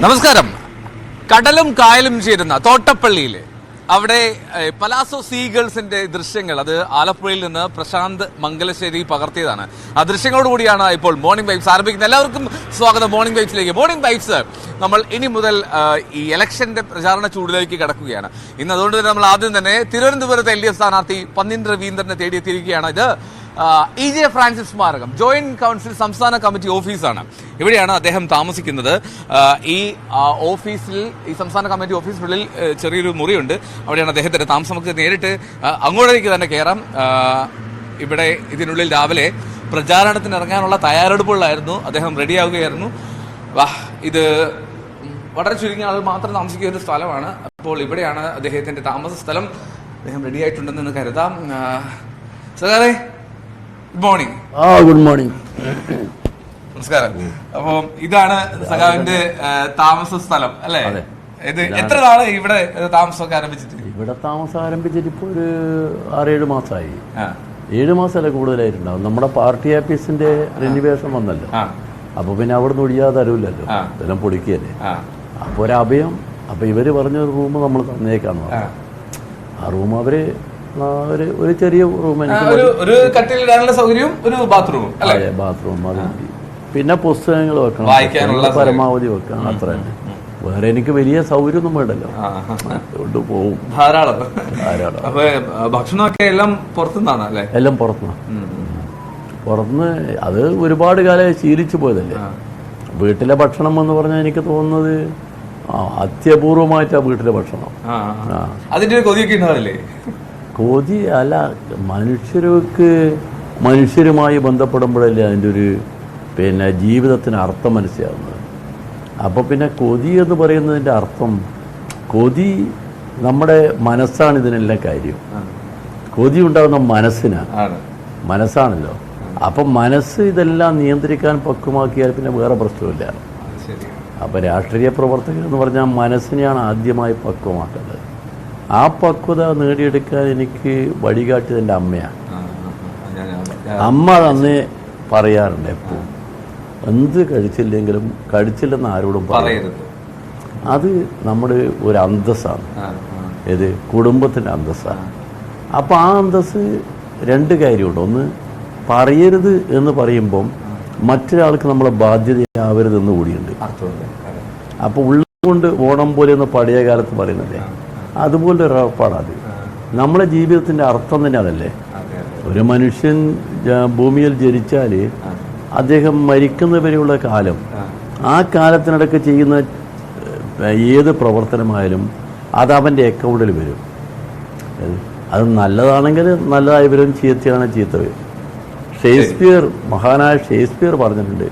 നമസ്കാരം. കടലും കായലും ചേരുന്ന തോട്ടപ്പള്ളിയിൽ അവിടെ പലാസോ സീഗൾസിന്റെ ദൃശ്യങ്ങൾ, അത് ആലപ്പുഴയിൽ നിന്ന് പ്രശാന്ത് മംഗലശ്ശേരി പകർത്തിയതാണ്. ആ ദൃശ്യങ്ങളോടുകൂടിയാണ് ഇപ്പോൾ മോർണിംഗ് വൈബ്സ് ആരംഭിക്കുന്നത്. എല്ലാവർക്കും സ്വാഗതം മോർണിംഗ് വൈബ്സിലേക്ക്. മോർണിംഗ് വൈബ്സ് നമ്മൾ ഇനി മുതൽ ഈ ഇലക്ഷന്റെ പ്രചാരണ ചൂടിലേക്ക് കടക്കുകയാണ്. ഇന്ന് അതുകൊണ്ട് തന്നെ നമ്മൾ ആദ്യം തന്നെ തിരുവനന്തപുരത്തെ LDF സ്ഥാനാർത്ഥി പന്നിൻ രവീന്ദ്രനെ തേടിയെത്തിയിരിക്കുകയാണ്. ഇത് EJ ഫ്രാൻസിസ് സ്മാരകം ജോയിന്റ് കൗൺസിൽ സംസ്ഥാന കമ്മിറ്റി ഓഫീസാണ്. ഇവിടെയാണ് അദ്ദേഹം താമസിക്കുന്നത്. ഈ ഓഫീസിൽ, ഈ സംസ്ഥാന കമ്മിറ്റി ഓഫീസിനുള്ളിൽ ചെറിയൊരു മുറിയുണ്ട്. അവിടെയാണ് അദ്ദേഹത്തിന്റെ താമസം. നമുക്ക് നേരിട്ട് അങ്ങോട്ടേക്ക് തന്നെ കയറാം. ഇവിടെ ഇതിനുള്ളിൽ രാവിലെ പ്രചാരണത്തിന് ഇറങ്ങാനുള്ള തയ്യാറെടുപ്പുകളായിരുന്നു. അദ്ദേഹം റെഡിയാവുകയായിരുന്നു. ഇത് വളരെ ചുരുങ്ങിയ ആളുകൾ മാത്രം താമസിക്കുന്ന ഒരു സ്ഥലമാണ്. അപ്പോൾ ഇവിടെയാണ് അദ്ദേഹത്തിന്റെ താമസ സ്ഥലം. അദ്ദേഹം റെഡി ആയിട്ടുണ്ടെന്ന് കരുതാം. സഖാവേ, ഗുഡ് മോർണിംഗ്. ഗുഡ് മോർണിംഗ്, നമസ്കാരം. അപ്പൊ ഇതാണ് സഖാവിന്റെ താമസ സ്ഥലം അല്ലേ? ഇത് എത്ര നാള് ഇവിടെ താമസമൊക്കെ ആരംഭിച്ചിട്ട്? ഇവിടെ താമസം ആരംഭിച്ചിട്ട് ഇപ്പൊ ഒരു 6-7 മാസമായി. 7 മാസമല്ല കൂടുതലായിട്ടുണ്ടാവും. നമ്മുടെ പാർട്ടി ഓഫീസിന്റെ റിനിവേഷൻ വന്നല്ലോ. അപ്പൊ പിന്നെ അവിടെ നിന്ന് ഒഴിയാതെ അറിയില്ലല്ലോ, ഇതെല്ലാം പൊളിക്കല്ലേ. അപ്പൊ ഒരു അഭയം. അപ്പൊ ഇവര് പറഞ്ഞ റൂം നമ്മൾ തന്നേക്കാന്ന് പറഞ്ഞു. ആ റൂം അവര് ഒരു ചെറിയ റൂം, ഒരു കട്ടിലിടാനുള്ള സൗകര്യവും ഒരു ബാത്റൂമും. അതെ, ബാത്റൂം. അത് പിന്നെ പുസ്തകങ്ങൾ വെക്കണം, പരമാവധി വെക്കണം, അത്ര തന്നെ. വേറെ എനിക്ക് വലിയ സൗകര്യമൊന്നും വേണ്ടല്ലോ, അതുകൊണ്ട് പോവും ധാരാളം. ഭക്ഷണമൊക്കെ എല്ലാം പുറത്തുനിന്നാണ് അല്ലേ? എല്ലാം പുറത്തുനിന്ന്. അത് ഒരുപാട് കാലം ശീലിച്ചു പോയതല്ലേ. വീട്ടിലെ ഭക്ഷണം എന്ന് പറഞ്ഞാൽ എനിക്ക് തോന്നുന്നത് അത്യപൂർവമായിട്ടാ വീട്ടിലെ ഭക്ഷണം. അതിന്റെ കൊതിയൊക്കെ ഉണ്ടാവില്ലേ? കൊതി അല്ല, മനുഷ്യരുമായി ബന്ധപ്പെടുമ്പോഴല്ലേ അതിൻ്റെ ഒരു ജീവിതത്തിന് അർത്ഥം മനസ്സിലാവുന്നത്. അപ്പോൾ പിന്നെ കൊതി എന്ന് പറയുന്നതിൻ്റെ അർത്ഥം, കൊതി നമ്മുടെ മനസ്സാണ് ഇതിനെല്ലാം കാര്യം. കൊതി ഉണ്ടാകുന്ന മനസ്സാണല്ലോ. അപ്പം മനസ്സ് ഇതെല്ലാം നിയന്ത്രിക്കാൻ പക്വമാക്കിയാൽ പിന്നെ വേറെ പ്രശ്നമില്ല. അപ്പം രാഷ്ട്രീയ പ്രവർത്തകർ എന്ന് പറഞ്ഞാൽ മനസ്സിനെയാണ് ആദ്യമായി പക്വമാക്കേണ്ടത്. ആ പക്വത നേടിയെടുക്കാൻ എനിക്ക് വഴികാട്ടിയത് എൻ്റെ അമ്മയാണ്. അമ്മ തന്നെ പറയാറുണ്ട് എപ്പോഴും, എന്ത് കഴിച്ചില്ലെന്ന് ആരോടും പറയരുത്. അത് നമ്മുടെ ഒരു അന്തസ്സാണ്. ഇത് കുടുംബത്തിൻ്റെ അന്തസ്സാണ്. അപ്പം ആ അന്തസ്സ് രണ്ട് കാര്യമുണ്ട്. ഒന്ന്, പറയരുത് എന്ന് പറയുമ്പം മറ്റൊരാൾക്ക് നമ്മളെ ബാധ്യതയാവരുതെന്ന് കൂടിയുണ്ട്. അപ്പോൾ ഉള്ളുകൊണ്ട് ഓണം പോലെ ഒന്ന് പഴയ കാലത്ത് പറയുന്നതല്ലേ, അതുപോലെ ഒരു ഉറപ്പാണത്. നമ്മളെ ജീവിതത്തിൻ്റെ അർത്ഥം തന്നെ അതല്ലേ. ഒരു മനുഷ്യൻ ഭൂമിയിൽ ജനിച്ചാൽ അദ്ദേഹം മരിക്കുന്നവരെയുള്ള കാലം, ആ കാലത്തിനിടയ്ക്ക് ചെയ്യുന്ന ഏത് പ്രവർത്തനമായാലും അത് അവൻ്റെ അക്കൗണ്ടിൽ വരും. അത് നല്ലതാണെങ്കിൽ നല്ലതായി വരും, ചീത്തയാണെങ്കിൽ ചീത്ത വരും. മഹാനായ ഷേക്സ്പിയർ പറഞ്ഞിട്ടുണ്ട്,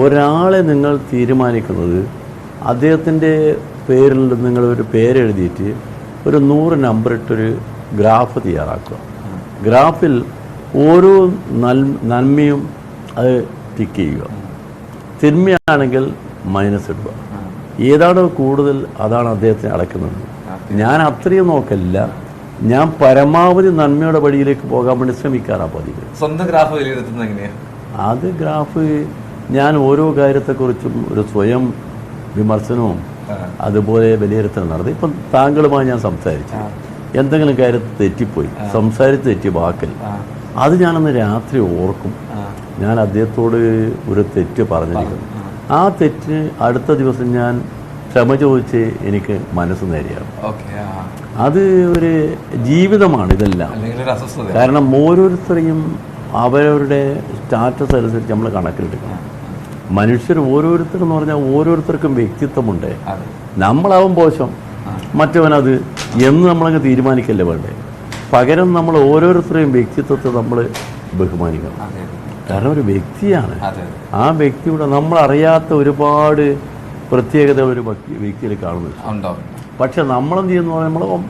ഒരാളെ നിങ്ങൾ തീരുമാനിക്കുന്നത് അദ്ദേഹത്തിൻ്റെ പേരിൽ നിങ്ങളൊരു പേരെഴുതിയിട്ട് ഒരു 100 നമ്പർ ഇട്ടൊരു ഗ്രാഫ് തയ്യാറാക്കുക. ഗ്രാഫിൽ ഓരോ നന്മയും അത് ടിക്ക് ചെയ്യുക, തിന്മയാണെങ്കിൽ മൈനസ് ഇടുക. ഏതാണോ കൂടുതൽ അതാണ് അദ്ദേഹത്തിന് അടക്കുന്നത്. ഞാൻ അത്രയും നോക്കലില്ല, ഞാൻ പരമാവധി നന്മയുടെ വഴിയിലേക്ക് പോകാൻ വേണ്ടി ശ്രമിക്കാറാണ് പതിവ്. സ്വന്തം ഗ്രാഫ് വിലയിരുത്തുന്നത് എങ്ങനെയാണ്? അത് ഗ്രാഫ് ഞാൻ ഓരോ കാര്യത്തെക്കുറിച്ചും ഒരു സ്വയം വിമർശനവും അതുപോലെ വിലയിരുത്തൽ നടത്തി. ഇപ്പം താങ്കളുമായി ഞാൻ സംസാരിച്ചു, എന്തെങ്കിലും കാര്യത്തിൽ തെറ്റിപ്പോയി, സംസാരിച്ച് തെറ്റി വാക്കൽ, അത് ഞാനന്ന് രാത്രി ഓർക്കും. ഞാൻ അദ്ദേഹത്തോട് ഒരു തെറ്റ് പറഞ്ഞിരിക്കുന്നു. ആ തെറ്റിന് അടുത്ത ദിവസം ഞാൻ ക്ഷമ ചോദിച്ച് എനിക്ക് മനസ്സ് നേരെയാണ്. അത് ഒരു ജീവിതമാണ് ഇതെല്ലാം. കാരണം ഓരോരുത്തരെയും അവരവരുടെ സ്റ്റാറ്റസ് അനുസരിച്ച് നമ്മൾ കണക്കിലെടുക്കണം. മനുഷ്യർ ഓരോരുത്തരെന്ന് പറഞ്ഞാൽ ഓരോരുത്തർക്കും വ്യക്തിത്വമുണ്ട്. നമ്മളാവും മോശം, മറ്റവനത് എന്ന് നമ്മളങ്ങ് തീരുമാനിക്കല്ലേ വേണ്ടേ. പകരം നമ്മൾ ഓരോരുത്തരെയും വ്യക്തിത്വത്തെ നമ്മൾ ബഹുമാനിക്കണം. കാരണം ഒരു വ്യക്തിയാണ്. ആ വ്യക്തിയുടെ നമ്മളറിയാത്ത ഒരുപാട് പ്രത്യേകതകൾ ഒരു വ്യക്തിയിൽ കാണുന്നുണ്ട്. പക്ഷെ നമ്മളെന്ത് ചെയ്യുന്നു പറഞ്ഞാൽ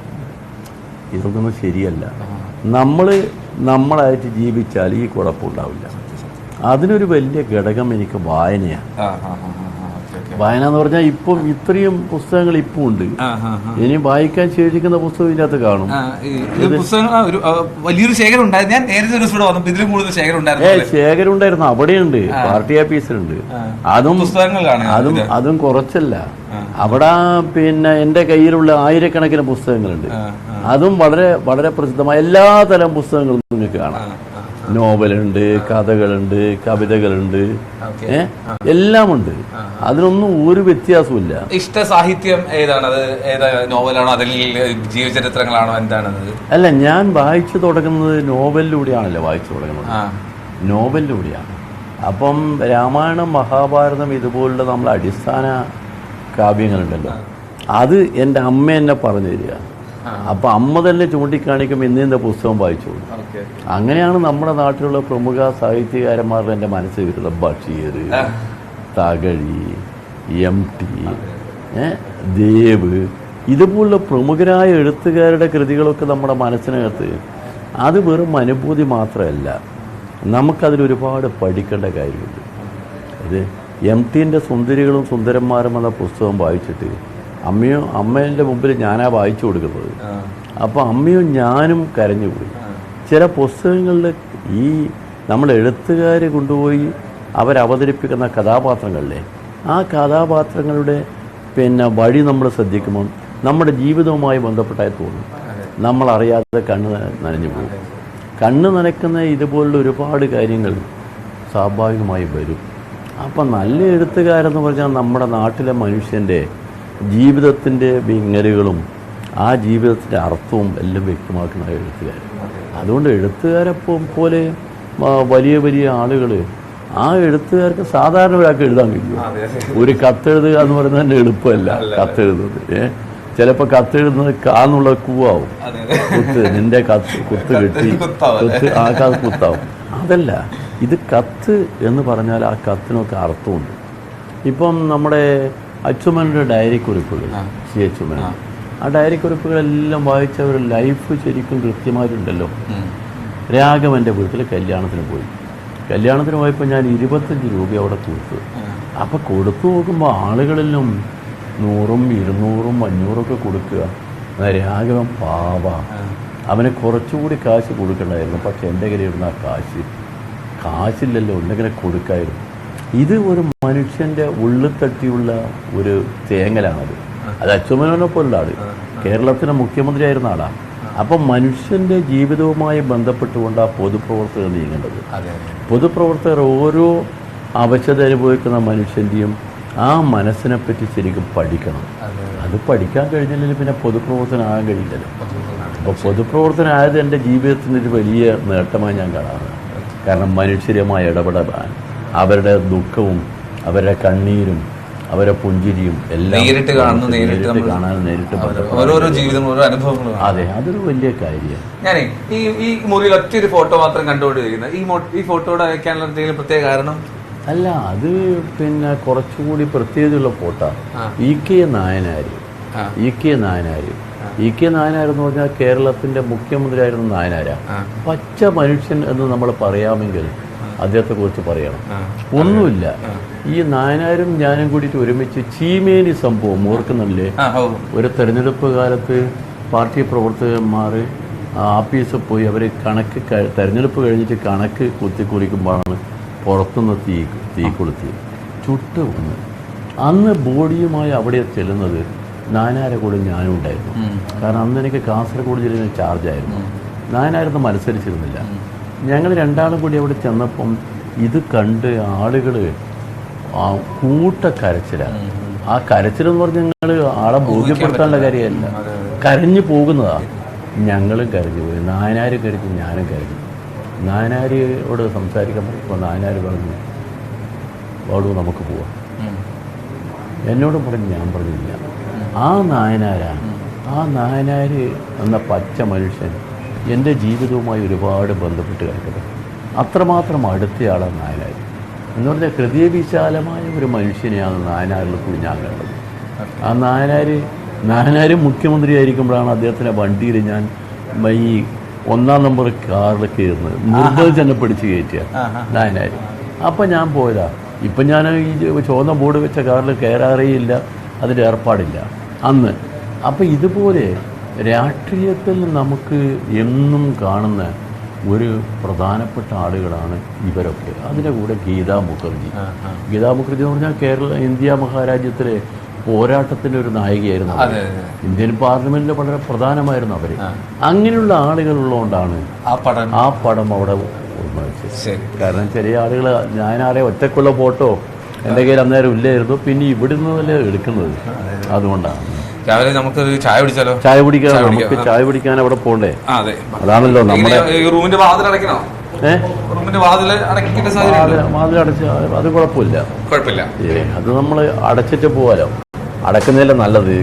ഇതൊന്നും ശരിയല്ല. നമ്മളായിട്ട് ജീവിച്ചാൽ ഈ കുഴപ്പമുണ്ടാവില്ല. അതിനൊരു വലിയ ഘടകം എനിക്ക് വായനയാണ്. വായന എന്ന് പറഞ്ഞാൽ ഇപ്പം ഇത്രയും പുസ്തകങ്ങൾ ഇപ്പം ഉണ്ട്. ഇനി വായിക്കാൻ ശേഷിക്കുന്ന പുസ്തകം ഇതിനകത്ത് കാണും. വലിയൊരു ശേഖരം ഉണ്ടായിരുന്നു. ഞാൻ നേരത്തെ ഒരു ദിവസം വന്നപ്പോൾ ഇതിലും കൂടുതൽ ശേഖരം ഉണ്ടായിരുന്നു. ശേഖരം ഉണ്ടായിരുന്നു, അവിടെയുണ്ട്, പാർട്ടി ഓഫീസിലുണ്ട്. അതും അതും കുറച്ചല്ല. അവിടെ പിന്നെ എൻ്റെ കയ്യിലുള്ള ആയിരക്കണക്കിന് പുസ്തകങ്ങളുണ്ട്. അതും വളരെ വളരെ പ്രസിദ്ധമായ എല്ലാ തരം പുസ്തകങ്ങളും നിങ്ങൾക്ക് കാണാം. നോവലുണ്ട്, കഥകളുണ്ട്, കവിതകളുണ്ട്, എല്ലാം ഉണ്ട്. അതിനൊന്നും ഒരു വ്യത്യാസമില്ല. ഇഷ്ട സാഹിത്യം ഏതാണത്? ഏതാ നോവലാണോ അല്ലെങ്കിൽ ജീവചരിത്രങ്ങളാണോ? എന്താണത്? അല്ല, ഞാൻ വായിച്ചു തുടങ്ങുന്നത് നോവലിലൂടെയാണല്ലോ വായിച്ചു തുടങ്ങുന്നത്. നോവലിലൂടെയാണ്. അപ്പം രാമായണം, മഹാഭാരതം ഇതുപോലുള്ള നമ്മൾ അടിസ്ഥാന കാവ്യങ്ങളുണ്ടല്ലോ, അത് എൻ്റെ അമ്മ എന്നെ പറഞ്ഞു തരിക. അപ്പം അമ്മ തന്നെ ചൂണ്ടിക്കാണിക്കും ഇന്ന പുസ്തകം വായിച്ചോളൂ. അങ്ങനെയാണ് നമ്മുടെ നാട്ടിലുള്ള പ്രമുഖ സാഹിത്യകാരന്മാരുടെ എൻ്റെ മനസ്സിൽ വരുന്നത്. ബഷീർ, തകഴി, MT, ദേവ്, ഇതുപോലുള്ള പ്രമുഖരായ എഴുത്തുകാരുടെ കൃതികളൊക്കെ നമ്മുടെ മനസ്സിനകത്ത് അത് വെറും അനുഭൂതി മാത്രമല്ല, നമുക്കതിലൊരുപാട് പഠിക്കേണ്ട കാര്യമുണ്ട്. ഇത് MTൻ്റെ സുന്ദരികളും സുന്ദരന്മാരും എന്ന പുസ്തകം വായിച്ചിട്ട് അമ്മേൻ്റെ മുമ്പിൽ ഞാനാ വായിച്ചു കൊടുക്കുന്നത്. അപ്പോൾ അമ്മയും ഞാനും കരഞ്ഞുപോയി. ചില പുസ്തകങ്ങളിൽ ഈ നമ്മൾ എഴുത്തുകാർ കൊണ്ടുപോയി അവരവതരിപ്പിക്കുന്ന കഥാപാത്രങ്ങളിലെ ആ കഥാപാത്രങ്ങളുടെ വഴി നമ്മൾ ശ്രദ്ധിക്കുമ്പോൾ നമ്മുടെ ജീവിതവുമായി ബന്ധപ്പെട്ടായി തോന്നും. നമ്മളറിയാതെ കണ്ണ് നനഞ്ഞു പോകും. കണ്ണ് നനയ്ക്കുന്ന ഇതുപോലുള്ള ഒരുപാട് കാര്യങ്ങൾ സ്വാഭാവികമായി വരും. അപ്പം നല്ല എഴുത്തുകാരെന്ന് പറഞ്ഞാൽ നമ്മുടെ നാട്ടിലെ മനുഷ്യൻ്റെ ജീവിതത്തിൻ്റെ വിങ്ങലുകളും ആ ജീവിതത്തിൻ്റെ അർത്ഥവും എല്ലാം വ്യക്തമാക്കുന്ന എഴുത്തുകാർ. അതുകൊണ്ട് എഴുത്തുകാരെ പോലെ വലിയ വലിയ ആളുകൾ, ആ എഴുത്തുകാർക്ക് സാധാരണ ഒരാൾക്ക് എഴുതാൻ കഴിയും. ഒരു കത്തെഴുതുക എന്ന് പറയുന്നത് തന്നെ എളുപ്പമല്ല. കത്തെഴുതുന്നത് ചിലപ്പോൾ കത്തെഴുതുന്നത് കാന്നുള്ള കൂവാവും. കുത്ത് നിന്റെ കുത്ത് കിട്ടി, ആ കുത്താവും. അതല്ല, ഇത് കത്ത് എന്ന് പറഞ്ഞാൽ ആ കത്തിനൊക്കെ അർത്ഥമുണ്ട്. ഇപ്പം നമ്മുടെ അച്ചുമൻ്റെ ഡയറി കുറിപ്പുകൾ, C. അച്ചുമൻ, ആ ഡയറി കുറിപ്പുകളെല്ലാം വായിച്ചവർ ലൈഫ് ശരിക്കും കൃത്യമായിട്ടുണ്ടല്ലോ. രാഘവൻ്റെ വീട്ടിൽ കല്യാണത്തിന് പോയി. കല്യാണത്തിന് പോയപ്പോൾ ഞാൻ 25 രൂപ അവിടെ കൊടുത്തു. അപ്പോൾ കൊടുത്തു നോക്കുമ്പോൾ ആളുകളെല്ലാം 100, 200, 500 കൊടുക്കുക. രാഘവൻ പാവ, അവന് കുറച്ചുകൂടി കാശ് കൊടുക്കണ്ടായിരുന്നു. പക്ഷെ എൻ്റെ കയ്യിലിരുന്ന ആ കാശില്ലല്ലോ, എന്തെങ്കിലും കൊടുക്കായിരുന്നു. ഇത് ഒരു മനുഷ്യൻ്റെ ഉള്ളിൽ തട്ടിയുള്ള ഒരു തേങ്ങലാണത്. അത് അച്ചുമനെ പോലുള്ള ആൾ കേരളത്തിലെ മുഖ്യമന്ത്രി ആയിരുന്ന ആളാണ്. അപ്പം മനുഷ്യൻ്റെ ജീവിതവുമായി ബന്ധപ്പെട്ടുകൊണ്ട് ആ പൊതുപ്രവർത്തകർ നീങ്ങേണ്ടത്. പൊതുപ്രവർത്തകർ ഓരോ അവശത അനുഭവിക്കുന്ന മനുഷ്യൻ്റെയും ആ മനസ്സിനെപ്പറ്റി ശരിക്കും പഠിക്കണം. അത് പഠിക്കാൻ കഴിഞ്ഞില്ലെങ്കിൽ പിന്നെ പൊതുപ്രവർത്തനമാകാൻ കഴിയില്ലല്ലോ. അപ്പോൾ പൊതുപ്രവർത്തനമായത് എൻ്റെ ജീവിതത്തിൻ്റെ ഒരു വലിയ നേട്ടമായി ഞാൻ കാണാറുണ്ട്. കാരണം മനുഷ്യരുമായി ഇടപെടാൻ, അവരുടെ ദുഃഖവും അവരുടെ കണ്ണീരും അവരുടെ പുഞ്ചിരിയും എല്ലാം നേരിട്ട് കാണാൻ, നേരിട്ട് ഓരോരോ ജീവിതം, ഓരോ അനുഭവങ്ങളും. അതെ, അതൊരു വലിയ കാര്യമാണ്. ഞാനേ ഈ മുറിയിൽ ഒറ്റൊരു ഫോട്ടോ മാത്രം കണ്ടുകൊണ്ടിരിക്കുന്നത്, ഈ ഫോട്ടോയുടെ വയ്ക്കാനുള്ള എന്തെങ്കിലും പ്രത്യേക കാരണം? അല്ല, അത് കുറച്ചുകൂടി പ്രത്യേകതയുള്ള ഫോട്ടോ. EK നായനാർ എന്ന് പറഞ്ഞാൽ കേരളത്തിൻ്റെ മുഖ്യമന്ത്രി ആയിരുന്ന നായനാരാ. പച്ച മനുഷ്യൻ എന്ന് നമ്മൾ പറയാമെങ്കിൽ അദ്ദേഹത്തെ കുറിച്ച് പറയണം. ഒന്നുമില്ല, ഈ നായനാരും ഞാനും കൂടിയിട്ട് ഒരുമിച്ച് ചീമേനി സംഭവം ഓർക്കുന്നില്ലേ? ഒരു തെരഞ്ഞെടുപ്പ് കാലത്ത് പാർട്ടി പ്രവർത്തകന്മാർ ആഫീസിൽ പോയി അവർ തെരഞ്ഞെടുപ്പ് കഴിഞ്ഞിട്ട് കണക്ക് കുത്തിക്കുറിക്കുമ്പോഴാണ് പുറത്തുനിന്ന് തീ കൊളുത്തി ചുട്ട് വന്ന്. അന്ന് ബോഡിയുമായി അവിടെ ചെല്ലുന്നത് നായനാരെ കൂടെ ഞാനും ഉണ്ടായിരുന്നു. കാരണം അന്ന് എനിക്ക് കാസർഗോഡ് ജില്ലയിൽ ചാർജായിരുന്നു. നായനാരൊന്നും മത്സരിച്ചിരുന്നില്ല. ഞങ്ങൾ രണ്ടാളും കൂടി അവിടെ ചെന്നപ്പം ഇത് കണ്ട് ആളുകൾ കരച്ചിലാണ്. ആ കരച്ചിലെന്ന് പറഞ്ഞാൽ ഞങ്ങൾ ആളെ ബോധ്യപ്പെടുത്താനുള്ള കാര്യമല്ല, കരഞ്ഞു പോകുന്നതാണ്. ഞങ്ങളും കരഞ്ഞു പോയി, നായനാർ കരഞ്ഞു, ഞാനും കരഞ്ഞു. നായനാരോട് സംസാരിക്കാൻ പറഞ്ഞപ്പോൾ നായനാർ പറഞ്ഞു, വാടൂ നമുക്ക് പോവാം. എന്നോടും പറഞ്ഞു, ഞാൻ പറഞ്ഞില്ല. ആ നായനാരാണ്. ആ നായനാർ എന്ന പച്ച മനുഷ്യൻ എൻ്റെ ജീവിതവുമായി ഒരുപാട് ബന്ധപ്പെട്ട് കിടക്കുന്നത്. അത്രമാത്രം അടുത്തയാളാണ് നായനാർ എന്ന് പറഞ്ഞാൽ. ഹൃദയവിശാലമായ ഒരു മനുഷ്യനെയാണ് നായനാരിൽ കൂടി ഞാൻ കണ്ടത്. ആ നായനാർ മുഖ്യമന്ത്രി ആയിരിക്കുമ്പോഴാണ് അദ്ദേഹത്തിൻ്റെ വണ്ടിയിൽ ഞാൻ ഈ 1-ാം നമ്പർ കാറിൽ കയറുന്നത്. നിർബന്ധിച്ച് എന്നെ പിടിച്ച് കയറ്റിയ നായനാർ. അപ്പം ഞാൻ പോയതാ. ഇപ്പം ഞാൻ ഈ ചുവന്ന ബോർഡ് വെച്ച കാറിൽ കയറാറേയില്ല, അതിൻ്റെ ഏർപ്പാടില്ല അന്ന്. അപ്പം ഇതുപോലെ രാഷ്ട്രീയത്തിൽ നമുക്ക് എന്നും കാണുന്ന ഒരു പ്രധാനപ്പെട്ട ആളുകളാണ് ഇവരൊക്കെ. അതിൻ്റെ കൂടെ ഗീതാ മുഖർജി എന്ന് പറഞ്ഞാൽ ഇന്ത്യ മഹാരാജ്യത്തിലെ പോരാട്ടത്തിൻ്റെ ഒരു നായികയായിരുന്നു. ഇന്ത്യൻ പാർലമെന്റിൽ വളരെ പ്രധാനമായിരുന്നു അവർ. അങ്ങനെയുള്ള ആളുകളുള്ളതുകൊണ്ടാണ് ആ പടം അവിടെ ഓർമ്മിച്ചത്. കാരണം ചില ആളുകൾ ഞാനാരെ ഒറ്റക്കുള്ള ഫോട്ടോ എൻ്റെ കയ്യിൽ അന്നേരം ഇല്ലായിരുന്നു, പിന്നെ ഇവിടുന്ന് തന്നെ എടുക്കുന്നത്. അതുകൊണ്ടാണ് രാവിലെ നമുക്ക് ചായ കുടിച്ചാലോ? ചായ കുടിക്കാൻ നമുക്ക് ചായ കുടിക്കാൻ അവിടെ പോകണ്ടേ? അതാണല്ലോ നമ്മുടെ റൂമിന്റെ വാതിൽ അടയ്ക്കണോ? വാതിൽ അടച്ച അത് കുഴപ്പമില്ല. അത് നമ്മൾ അടച്ചിട്ട് പോവാലോ, അടക്കുന്നതല്ലേ നല്ലത്.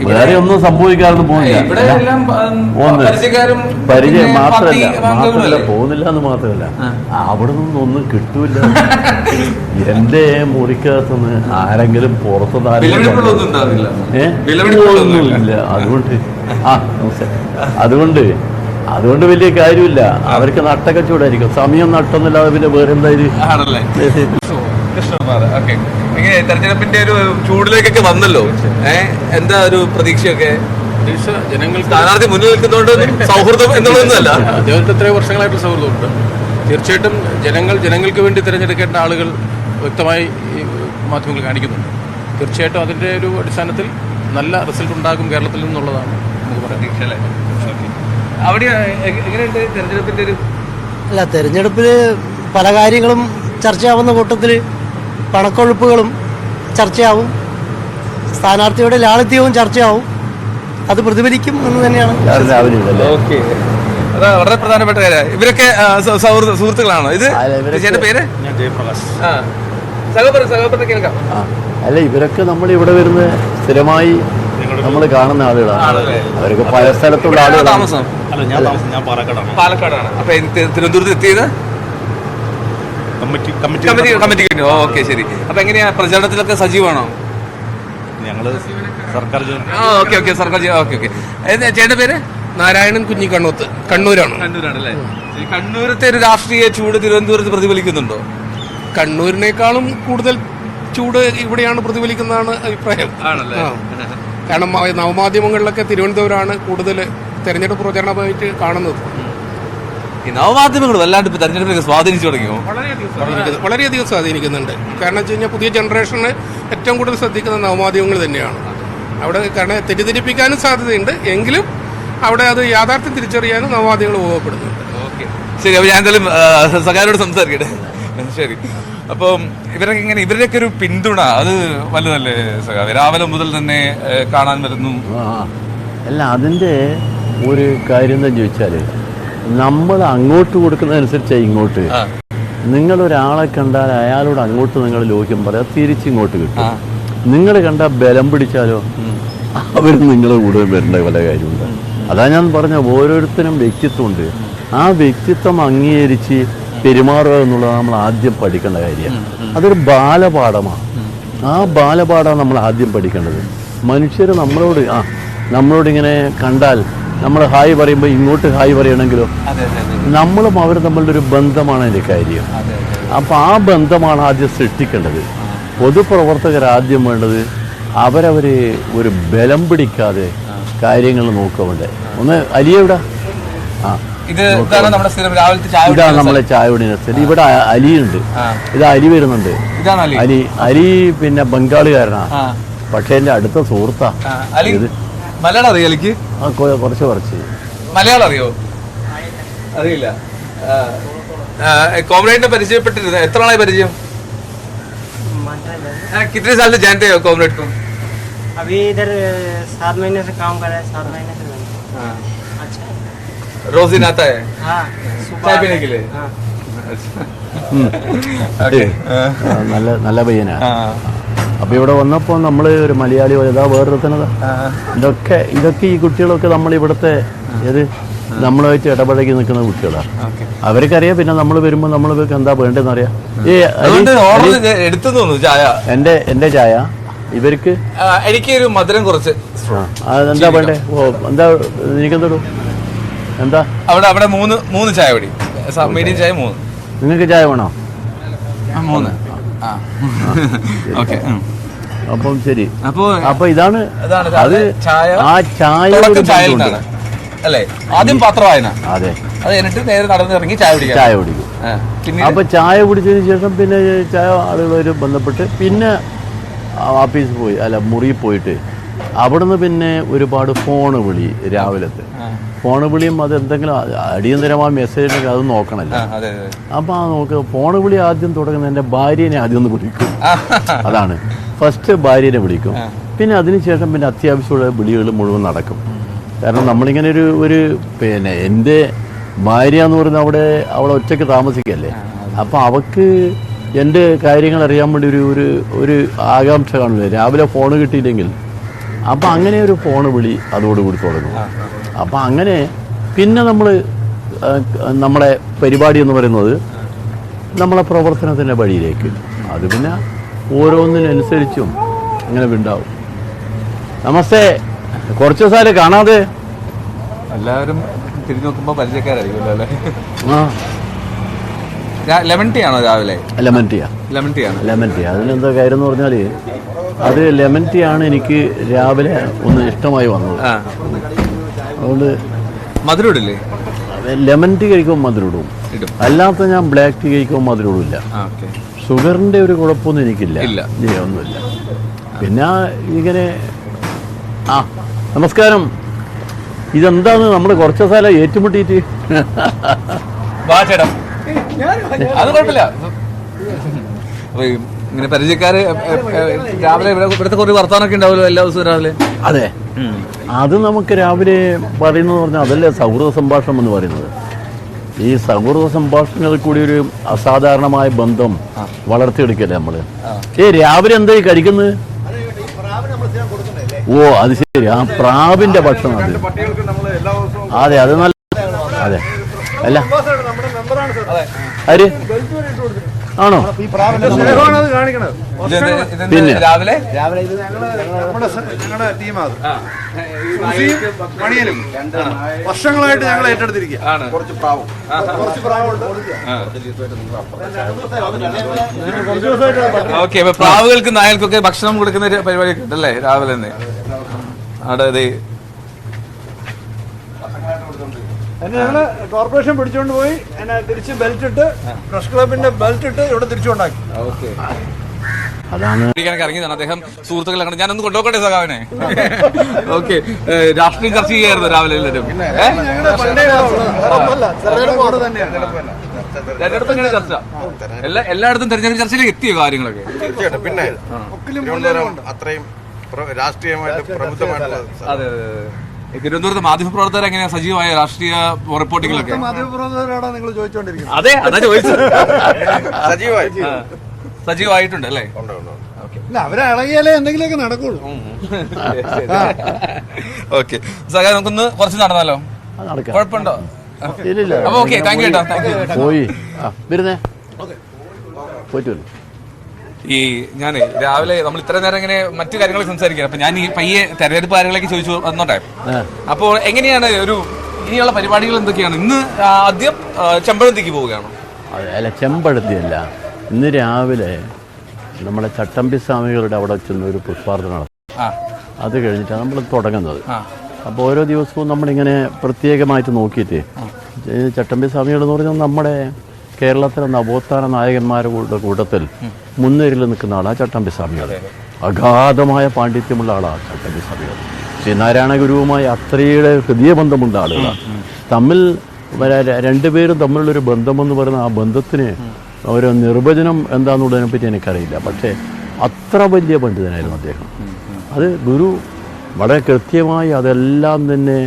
വേറെ ഒന്നും സംഭവിക്കാറൊന്നും പോകുന്നില്ല. പരിചയം മാത്രമല്ല പോകുന്നില്ല എന്ന് മാത്രമല്ല, അവിടെ നിന്നും ഒന്നും കിട്ടൂല. എന്റെ മുറിക്കകത്തുനിന്ന് ആരെങ്കിലും പുറത്തുനിന്ന് ഒന്നുമില്ല. അതുകൊണ്ട് വലിയ കാര്യമില്ല. അവർക്ക് നട്ടക്കച്ചവടായിരിക്കും. സമയം നട്ടൊന്നുമില്ലാതെ പിന്നെ വേറെ എന്തായാലും. തെരഞ്ഞെടുപ്പിന്റെ ഒരു ചൂടിലേക്കൊക്കെ വന്നല്ലോ, എന്താ ഒരു പ്രതീക്ഷയൊക്കെ? ജനങ്ങൾ സ്ഥാനാർത്ഥി മുന്നിൽ നിൽക്കുന്നതുകൊണ്ട് സൗഹൃദം എന്നുള്ളതൊന്നുമല്ല, അദ്ദേഹത്തിന് എത്രയോ വർഷങ്ങളായിട്ട് സൗഹൃദമുണ്ട്. തീർച്ചയായിട്ടും ജനങ്ങൾക്ക് വേണ്ടി തിരഞ്ഞെടുക്കേണ്ട ആളുകൾ വ്യക്തമായി ഈ മാധ്യമങ്ങൾ കാണിക്കുന്നുണ്ട്. തീർച്ചയായിട്ടും അതിൻ്റെ ഒരു അടിസ്ഥാനത്തിൽ നല്ല റിസൾട്ട് ഉണ്ടാകും കേരളത്തിൽ നിന്നുള്ളതാണ് നമുക്ക് പറയാം. അവിടെ എങ്ങനെയുണ്ട് തെരഞ്ഞെടുപ്പിന്റെ ഒരു? അല്ല, തെരഞ്ഞെടുപ്പിൽ പല കാര്യങ്ങളും ചർച്ചയാവുന്ന കൂട്ടത്തിൽ പണക്കൊഴുപ്പുകളും ചർച്ചയാവും, സ്ഥാനാർത്ഥിയുടെ ലാളിത്യവും ചർച്ചയാവും. അത് പ്രതിഫലിക്കും എന്ന് തന്നെയാണ്. വളരെ പ്രധാനപ്പെട്ട കാര്യം. ഇവരൊക്കെ സുഹൃത്തുക്കളാണോ? ഇത് പേര്? ഞാൻ ജയപ്രകാശ്. കേൾക്കാം. അല്ല, ഇവരൊക്കെ നമ്മൾ ഇവിടെ വരുന്ന സ്ഥിരമായി നമ്മൾ കാണുന്ന ആളുകളാണ്. അവരൊക്കെ പല സ്ഥലത്തുള്ള ആളുകളാണ്. ഞാൻ പാലക്കാടാണ്. അപ്പൊ തിരുവനന്തപുരത്ത് എത്തിയത് കമ്മിറ്റി. ഓക്കെ, ശരി. അപ്പൊ എങ്ങനെയാ പ്രചാരണത്തിലൊക്കെ സജീവമാണോ? ഞങ്ങള് സർക്കാർ ചേട്ടന്റെ പേര്? നാരായണൻ കുഞ്ഞിക്കണ്ണൂത്ത്, കണ്ണൂരാണല്ലേ? കണ്ണൂരത്തെ ഒരു രാഷ്ട്രീയ ചൂട് തിരുവനന്തപുരത്ത് പ്രതിഫലിക്കുന്നുണ്ടോ? കണ്ണൂരിനേക്കാളും കൂടുതൽ ചൂട് ഇവിടെയാണ് പ്രതിഫലിക്കുന്നതാണ് അഭിപ്രായം. കാരണം നവമാധ്യമങ്ങളിലൊക്കെ തിരുവനന്തപുരമാണ് കൂടുതൽ തെരഞ്ഞെടുപ്പ് പ്രചരണമായിട്ട് കാണുന്നത്. ഈ നവമാധ്യമങ്ങൾ വല്ലാണ്ട് ഇപ്പൊ തെരഞ്ഞെടുപ്പിലേക്ക് സ്വാധീനിച്ചു തുടങ്ങിയോ? വളരെയധികം സ്വാധീനിക്കുന്നുണ്ട്. കാരണം വെച്ച് കഴിഞ്ഞാൽ പുതിയ ജനറേഷന് ഏറ്റവും കൂടുതൽ ശ്രദ്ധിക്കുന്ന നവമാധ്യമങ്ങൾ തന്നെയാണ് അവിടെ. കാരണം തെറ്റിദ്ധരിപ്പിക്കാനും സാധ്യതയുണ്ട്, എങ്കിലും അവിടെ അത് യാഥാർത്ഥ്യം തിരിച്ചറിയാനും നവമാധ്യമങ്ങൾ ഉപയോഗപ്പെടുന്നുണ്ട്. ഓക്കെ, ശരി. അപ്പൊ ഞാൻ എന്തായാലും സഖാരോട് സംസാരിക്കട്ടെ. ശരി. അപ്പം ഇവരുടെയൊക്കെ ഒരു പിന്തുണ അത് വലുതല്ലേ സഖാ? രാവിലെ മുതൽ തന്നെ കാണാൻ വരുന്നു. അല്ല, അതിൻ്റെ ഒരു കാര്യം എന്താ ചോദിച്ചാൽ, നമ്മൾ അങ്ങോട്ട് കൊടുക്കുന്നതനുസരിച്ചാണ് ഇങ്ങോട്ട്. നിങ്ങളൊരാളെ കണ്ടാൽ അയാളോട് അങ്ങോട്ട് നിങ്ങൾ ലോഹ്യം പറയാം, തിരിച്ചിങ്ങോട്ട് കിട്ടും. നിങ്ങൾ കണ്ടാൽ ബലം പിടിച്ചാലോ അവർ നിങ്ങളെ കൂടെ വരേണ്ട പല കാര്യമുണ്ട്. അതാ ഞാൻ പറഞ്ഞ ഓരോരുത്തരും വ്യക്തിത്വമുണ്ട്. ആ വ്യക്തിത്വം അംഗീകരിച്ച് പെരുമാറുക എന്നുള്ളത് നമ്മൾ ആദ്യം പഠിക്കേണ്ട കാര്യമാണ്. അതൊരു ബാലപാഠമാണ്. ആ ബാലപാഠമാണ് നമ്മൾ ആദ്യം പഠിക്കേണ്ടത്. മനുഷ്യർ നമ്മളോടിങ്ങനെ കണ്ടാൽ നമ്മൾ ഹായ് പറയുമ്പോൾ ഇങ്ങോട്ട് ഹായ് പറയണമെങ്കിലോ, നമ്മളും അവരും തമ്മിലുള്ള ഒരു ബന്ധമാണ് അതിൻ്റെ കാര്യം. അപ്പോൾ ആ ബന്ധമാണ് ആദ്യം സൃഷ്ടിക്കേണ്ടത്. പൊതുപ്രവർത്തകർ ആദ്യം വേണ്ടത് അവരവർ ഒരു ബലം പിടിക്കാതെ കാര്യങ്ങൾ നോക്കുന്നുണ്ട്. ഒന്ന് അലിയെവിടെ? ഇതാണ് നമ്മളെ ചായ കുടിയുടെ സ്ഥലം. ഇവിടെ അലിയുണ്ട്. ഇത് അലി വരുന്നുണ്ട്. അലി പിന്നെ ബംഗാളുകാരനാ, പക്ഷെ എന്റെ അടുത്ത സുഹൃത്താ. മലയാളം അറിയോ അലിക്ക്? കുറച്ച് മലയാളം അറിയോ? അറിയില്ല. കോമ്രേഡിനെ പരിചയപ്പെട്ടിരുന്നു. എത്ര നാളായി പരിചയം? कितने साल से जानते हो कॉमरेड को? अभी इधर 7 महीने से काम कर रहे हैं. 7 महीने से. हाँ. अच्छा. रोज दिन आता है? हाँ. चाय पीने के लिए? हाँ. നല്ല പയ്യനാ. അപ്പൊ ഇവിടെ വന്നപ്പോൾ നമ്മൾ ഒരു മലയാളി ഇതാ വേറൊരുത്തനതാ. ഇതൊക്കെ ഈ കുട്ടികളൊക്കെ നമ്മൾ ഇവിടുത്തെ നമ്മളുമായിട്ട് ഇടപഴകി നിൽക്കുന്ന കുട്ടികളാണ്. അവർക്കറിയാം. പിന്നെ നമ്മൾ വരുമ്പോൾ നമ്മൾ എന്താ വേണ്ടതെന്ന് അറിയാം. എന്റെ ചായ ഇവർക്ക് എനിക്ക് ഒരു മധുരം കുറച്ച്. അതെന്താ വേണ്ടേ? എന്താ എനിക്കെന്തോ എന്താ അവിടെ മൂന്ന് ചായ പൊടി, മീഡിയം ചായ 3. നിങ്ങൾക്ക് ചായ വേണോ? 3. ഓക്കെ. അപ്പം ശരി. അപ്പൊ ഇതാണ് അത്. ആ ചായ അല്ലേ? ആദ്യം പാത്രവായന. അതെ. അത് എന്നിട്ട് നേരെ നടന്നിറങ്ങി ചായ കുടിക്കും. അപ്പൊ ചായ കുടിച്ചതിന് ശേഷം പിന്നെ ചായ ആളുകളൊരു ബന്ധപ്പെട്ട് പിന്നെ ഓഫീസിൽ പോയി, അല്ല മുറിയിൽ പോയിട്ട് അവിടുന്ന് പിന്നെ ഒരുപാട് ഫോണ് വിളി, രാവിലത്തെ ഫോണ് വിളിയും അത് എന്തെങ്കിലും അടിയന്തരമായ മെസ്സേജ് ഉണ്ടെങ്കിൽ അത് നോക്കണല്ലോ. അപ്പം ആ ഫോണ് വിളി ആദ്യം തുടങ്ങുന്നത് എൻ്റെ ഭാര്യനെ ആദ്യം ഒന്ന് വിളിക്കും. അതാണ് ഫസ്റ്റ്, ഭാര്യനെ വിളിക്കും. പിന്നെ അതിനുശേഷം പിന്നെ അത്യാവശ്യമുള്ള വിളികൾ മുഴുവൻ നടക്കും. കാരണം നമ്മളിങ്ങനെ ഒരു പിന്നെ എൻ്റെ ഭാര്യ എന്ന് പറയുന്നത് അവിടെ ഒറ്റയ്ക്ക് താമസിക്കല്ലേ. അപ്പം അവൾക്ക് എൻ്റെ കാര്യങ്ങൾ അറിയാൻ വേണ്ടി ഒരു ആകാംക്ഷ കാണില്ല. രാവിലെ ഫോൺ കിട്ടിയില്ലെങ്കിൽ അപ്പം അങ്ങനെ ഒരു ഫോൺ വിളി അതോടുകൂടി തുടങ്ങും. അപ്പം അങ്ങനെ പിന്നെ നമ്മളെ പരിപാടി എന്ന് പറയുന്നത് നമ്മളെ പ്രവർത്തനത്തിൻ്റെ വഴിയിലേക്ക് അത് പിന്നെ ഓരോന്നിനനുസരിച്ചും അങ്ങനെ ഉണ്ടാവും. നമസ്തേ, കുറച്ച് ദിവസമായാലും കാണാതെ. എല്ലാവരും തിരിഞ്ഞു നോക്കുമ്പോൾ പരിചയക്കാരായിരിക്കുമല്ലോ അല്ലേ? ലെമൺ ടീ ആണോ രാവിലെ? ലെമൺ ടീ അതിനെന്താ കാര്യം എന്ന് പറഞ്ഞാൽ അത് ലെമൺ ടീ ആണ് എനിക്ക് രാവിലെ ഒന്ന് ഇഷ്ടമായി വന്നത്. അതുകൊണ്ട് മധുരം ഇടില്ലേ? ലെമൺ ടീ കഴിക്കുമ്പോൾ മധുരം ഇടും, അല്ലാത്ത ഞാൻ ബ്ലാക്ക് ടീ കഴിക്കുമ്പോൾ മധുരം ഇടില്ല. ഷുഗറിൻ്റെ ഒരു കുഴപ്പമൊന്നും എനിക്കില്ല, ഒന്നുമില്ല. പിന്നെ ഇങ്ങനെ നമസ്കാരം. ഇതെന്താന്ന് നമ്മൾ കുറച്ച് സ്ഥലം ഏറ്റുമുട്ടിയിട്ട് അത് കുഴപ്പമില്ല. ഇങ്ങനെ പരിചയക്കാര് രാവിലെ ഇവിടുത്തെ കുറേ വർത്താനൊക്കെ ഉണ്ടാവുമല്ലോ എല്ലാ ദിവസവും രാവിലെ. അതെ, അത് നമുക്ക് രാവിലെ പറയുന്നത് പറഞ്ഞാൽ അതല്ലേ സൗഹൃദ സംഭാഷണം എന്ന് പറയുന്നത്. ഈ സൗഹൃദ സംഭാഷണങ്ങളിൽ കൂടി ഒരു അസാധാരണമായ ബന്ധം വളർത്തിയെടുക്കല്ലേ നമ്മള്. രാവിലെ എന്തായി കഴിക്കുന്നത്? ഓ അത് ശരി, ആ പ്രാവിന്റെ ഭക്ഷണം. അത് അത് നല്ല. അതെ അല്ല ആര് ആണോ? പിന്നെ രാവിലെ വർഷങ്ങളായിട്ട് ഞങ്ങൾ ഏറ്റെടുത്തിരിക്കുക. ഓക്കെ. അപ്പൊ പ്രാവുകൾക്ക് നായകൾക്കൊക്കെ ഭക്ഷണം കൊടുക്കുന്ന ഒരു പരിപാടി ഉണ്ടല്ലേ രാവിലെ തന്നെ? അവിടെ ഞങ്ങള് കോർപ്പറേഷൻ പിടിച്ചോണ്ട് പോയി എന്നെ തിരിച്ച് ബെൽറ്റ് ഇട്ട് പ്രസ് ക്ലബിന്റെ ബെൽറ്റ് ഇട്ട് ഇവിടെ തിരിച്ചുണ്ടാക്കി. അതാണ് ഇറങ്ങിയതാണ് അദ്ദേഹം. സുഹൃത്തുക്കളെ ഞാനൊന്ന് കൊണ്ടുപോകട്ടെ സഖാവിനെ. ഓക്കെ. രാഷ്ട്രീയം ചർച്ച ചെയ്യായിരുന്നു രാവിലെ എല്ലാവരും. തെരഞ്ഞെടുപ്പ് ചർച്ച എല്ലായിടത്തും തെരഞ്ഞെടുപ്പ് ചർച്ചയിലേക്ക് എത്തിയ കാര്യങ്ങളൊക്കെ തീർച്ചയായിട്ടും. പിന്നെ അത്രയും രാഷ്ട്രീയമായിട്ട് പ്രബുദ്ധമായിട്ടുള്ള. അതെ അതെ. തിരുവനന്തപുരത്ത് മാധ്യമപ്രവർത്തകർ എങ്ങനെയാ സജീവമായ രാഷ്ട്രീയ റിപ്പോർട്ടിങ്ങിലൊക്കെ? മാധ്യമപ്രവർത്തകരാണോ നിങ്ങൾ ചോദിച്ചോണ്ടിരിക്കുന്നത്? അതെ, അതാ ചോദിച്ചത്. സജീവമായിട്ടുണ്ട് അല്ലേ? അവരെ ഇളകിയാലേ എന്തെങ്കിലുമൊക്കെ നടക്കുള്ളൂ. ഓക്കെ സഖാ, നമുക്കൊന്ന് കുറച്ച് നടന്നാലോ? കുഴപ്പമുണ്ടോ? അപ്പൊ ഓക്കെ, താങ്ക് യു കേട്ടോ. പോയി വരുന്നേ പോയിട്ട് വരും. ഈ ഞാൻ രാവിലെ നമ്മൾ ഇത്ര നേരം ഇങ്ങനെ മറ്റു കാര്യങ്ങൾ സംസാരിക്കുക. അപ്പൊ ഞാൻ ഈ പയ്യെ തെരഞ്ഞെടുപ്പ് കാര്യങ്ങളൊക്കെ ചോദിച്ചു വന്നോട്ടെ. അപ്പോൾ എങ്ങനെയാണ് ഇനിയുള്ള പരിപാടികൾ എന്തൊക്കെയാണ്? ഇന്ന് ആദ്യം ചെമ്പഴന്തിക്ക് പോവുകയാണോ? അല്ല, ചെമ്പഴന്തിയല്ല. ഇന്ന് രാവിലെ നമ്മളെ ചട്ടമ്പി സ്വാമികളുടെ അവിടെ ചെന്ന് ഒരു പുഷ്പാർച്ചന നടത്തും. അത് കഴിഞ്ഞിട്ടാണ് നമ്മൾ തുടങ്ങുന്നത്. അപ്പോൾ ഓരോ ദിവസവും നമ്മളിങ്ങനെ പ്രത്യേകമായിട്ട് നോക്കിയിട്ട് ചട്ടമ്പി സ്വാമികൾ എന്ന് പറഞ്ഞാൽ നമ്മുടെ കേരളത്തിലെ നവോത്ഥാന നായകന്മാരുടെ കൂട്ടത്തിൽ മുൻനിരയിൽ നിൽക്കുന്ന ആളാണ് ചട്ടമ്പി സ്വാമികൾ. അഗാധമായ പാണ്ഡിത്യമുള്ള ആളാണ് ചട്ടമ്പി സ്വാമികൾ. ശ്രീനാരായണ ഗുരുവുമായി അത്രയുടെ ഹൃദയബന്ധമുള്ള ആളുകളാണ്. തമ്മിൽ രണ്ടുപേരും തമ്മിലുള്ളൊരു ബന്ധമെന്ന് പറയുന്ന ആ ബന്ധത്തിന് ഒരു നിർവചനം എന്താണെന്നുള്ളതിനെ പറ്റി എനിക്കറിയില്ല. പക്ഷേ അത്ര വലിയ പണ്ഡിതനായിരുന്നു അദ്ദേഹം. അത് ഗുരു വളരെ കൃത്യമായി അതെല്ലാം തന്നെ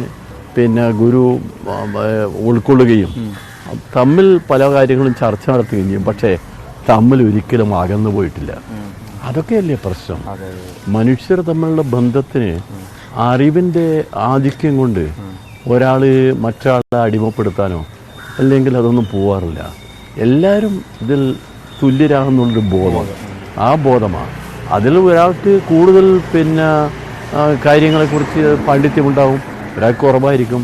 ഗുരു ഉൾക്കൊള്ളുകയും തമ്മിൽ പല കാര്യങ്ങളും ചർച്ച നടത്തുകയും ചെയ്യും. പക്ഷേ തമ്മിൽ ഒരിക്കലും അകന്നു പോയിട്ടില്ല. അതൊക്കെയല്ലേ പ്രശ്നം. മനുഷ്യർ തമ്മിലുള്ള ബന്ധത്തിന് അറിവിൻ്റെ ആധിക്യം കൊണ്ട് ഒരാൾ മറ്റൊരാളെ അടിമപ്പെടുത്താനോ അല്ലെങ്കിൽ അതൊന്നും പോവാറില്ല. എല്ലാവരും ഇതിൽ തുല്യരാകുന്നുള്ളൊരു ബോധം, ആ ബോധമാണ്. അതിൽ ഒരാൾക്ക് കൂടുതൽ കാര്യങ്ങളെക്കുറിച്ച് പാണ്ഡിത്യമുണ്ടാവും, ഒരാൾക്ക് കുറവായിരിക്കും.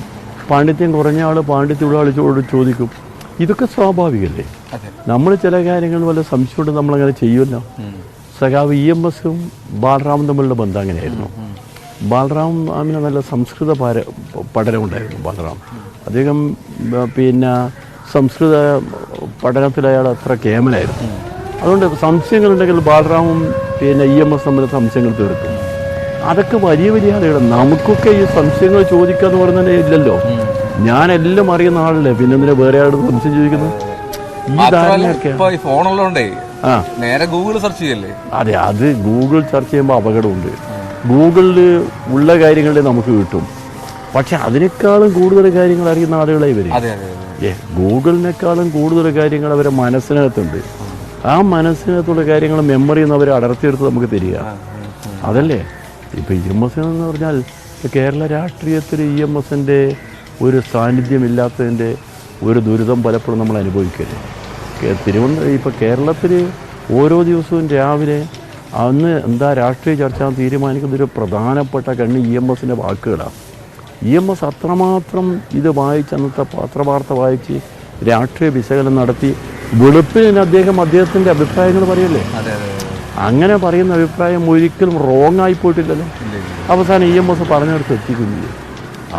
പാണ്ഡിത്യം കുറഞ്ഞ ആൾ പാണ്ഡിത്യമുള്ള ആളോട് ചോദിക്കും. ഇതൊക്കെ സ്വാഭാവികമല്ലേ? നമ്മൾ ചില കാര്യങ്ങൾ വല്ല സംശയമുണ്ട് നമ്മളങ്ങനെ ചെയ്യുമല്ലോ. സഖാവ് EMSഉം ബാലറാമും തമ്മിലുള്ള ബന്ധം അങ്ങനെയായിരുന്നു. ബാലറാമിന് നല്ല സംസ്കൃത പഠനമുണ്ടായിരുന്നു. ബാലറാം അദ്ദേഹം പിന്നെ സംസ്കൃത പഠനത്തിൽ അയാൾ അത്ര കേമനായിരുന്നു. അതുകൊണ്ട് സംശയങ്ങളുണ്ടെങ്കിൽ ബാലറാമും പിന്നെ EMS തമ്മിൽ സംശയങ്ങൾ തീർക്കും. അതൊക്കെ വലിയ വലിയ ആളുകൾ. നമുക്കൊക്കെ ഈ സംശയങ്ങൾ ചോദിക്കാന്ന് പറഞ്ഞാൽ ഇല്ലല്ലോ. ഞാനെല്ലാം അറിയുന്ന ആളല്ലേ, പിന്നെ എന്തിനാ വേറെ ആളോട് സംശയം ചോദിക്കുന്നത്? ഈ ധാരണയൊക്കെ ഫോണുള്ളതുകൊണ്ടേ നേരെ ഗൂഗിൾ സെർച്ച് ചെയ്യല്ലേ. അതെ, അത് ഗൂഗിൾ സെർച്ച് ചെയ്യുമ്പോൾ അപകടമുണ്ട്. ഗൂഗിളിൽ ഉള്ള കാര്യങ്ങളെ നമുക്ക് കിട്ടും, പക്ഷെ അതിനേക്കാളും കൂടുതൽ കാര്യങ്ങൾ അറിയുന്ന ആളുകളെ ഇവര്. ഗൂഗിളിനേക്കാളും കൂടുതൽ കാര്യങ്ങൾ അവരെ മനസ്സിനകത്തുണ്ട്. ആ മനസ്സിനകത്തുള്ള കാര്യങ്ങൾ മെമ്മറിയിൽ നിന്ന് അവർ അടർത്തിയെടുത്ത് നമുക്ക് തരിക. അതല്ലേ ഇപ്പം EMS എന്ന് പറഞ്ഞാൽ കേരള രാഷ്ട്രീയത്തിൽ EMSൻ്റെ ഒരു സാന്നിധ്യമില്ലാത്തതിൻ്റെ ഒരു ദുരിതം പലപ്പോഴും നമ്മൾ അനുഭവിക്കരുത്. ഇപ്പോൾ കേരളത്തിൽ ഓരോ ദിവസവും രാവിലെ അന്ന് എന്താ രാഷ്ട്രീയ ചർച്ച തീരുമാനിക്കുന്നൊരു പ്രധാനപ്പെട്ട കണ്ണി EMSൻ്റെ വാക്കുകളാണ്. EMS അത്രമാത്രം ഇത് വായിച്ച്, അന്നത്തെ പത്രവാർത്ത വായിച്ച് രാഷ്ട്രീയ വിശകലനം നടത്തി വെളുപ്പിന് അദ്ദേഹത്തിൻ്റെ അഭിപ്രായങ്ങൾ പറയല്ലേ. അങ്ങനെ പറയുന്ന അഭിപ്രായം ഒരിക്കലും റോങ് ആയിപ്പോയിട്ടില്ലല്ലോ. അവസാനം EMS പറഞ്ഞെടുത്ത് എത്തിക്കുന്നില്ല.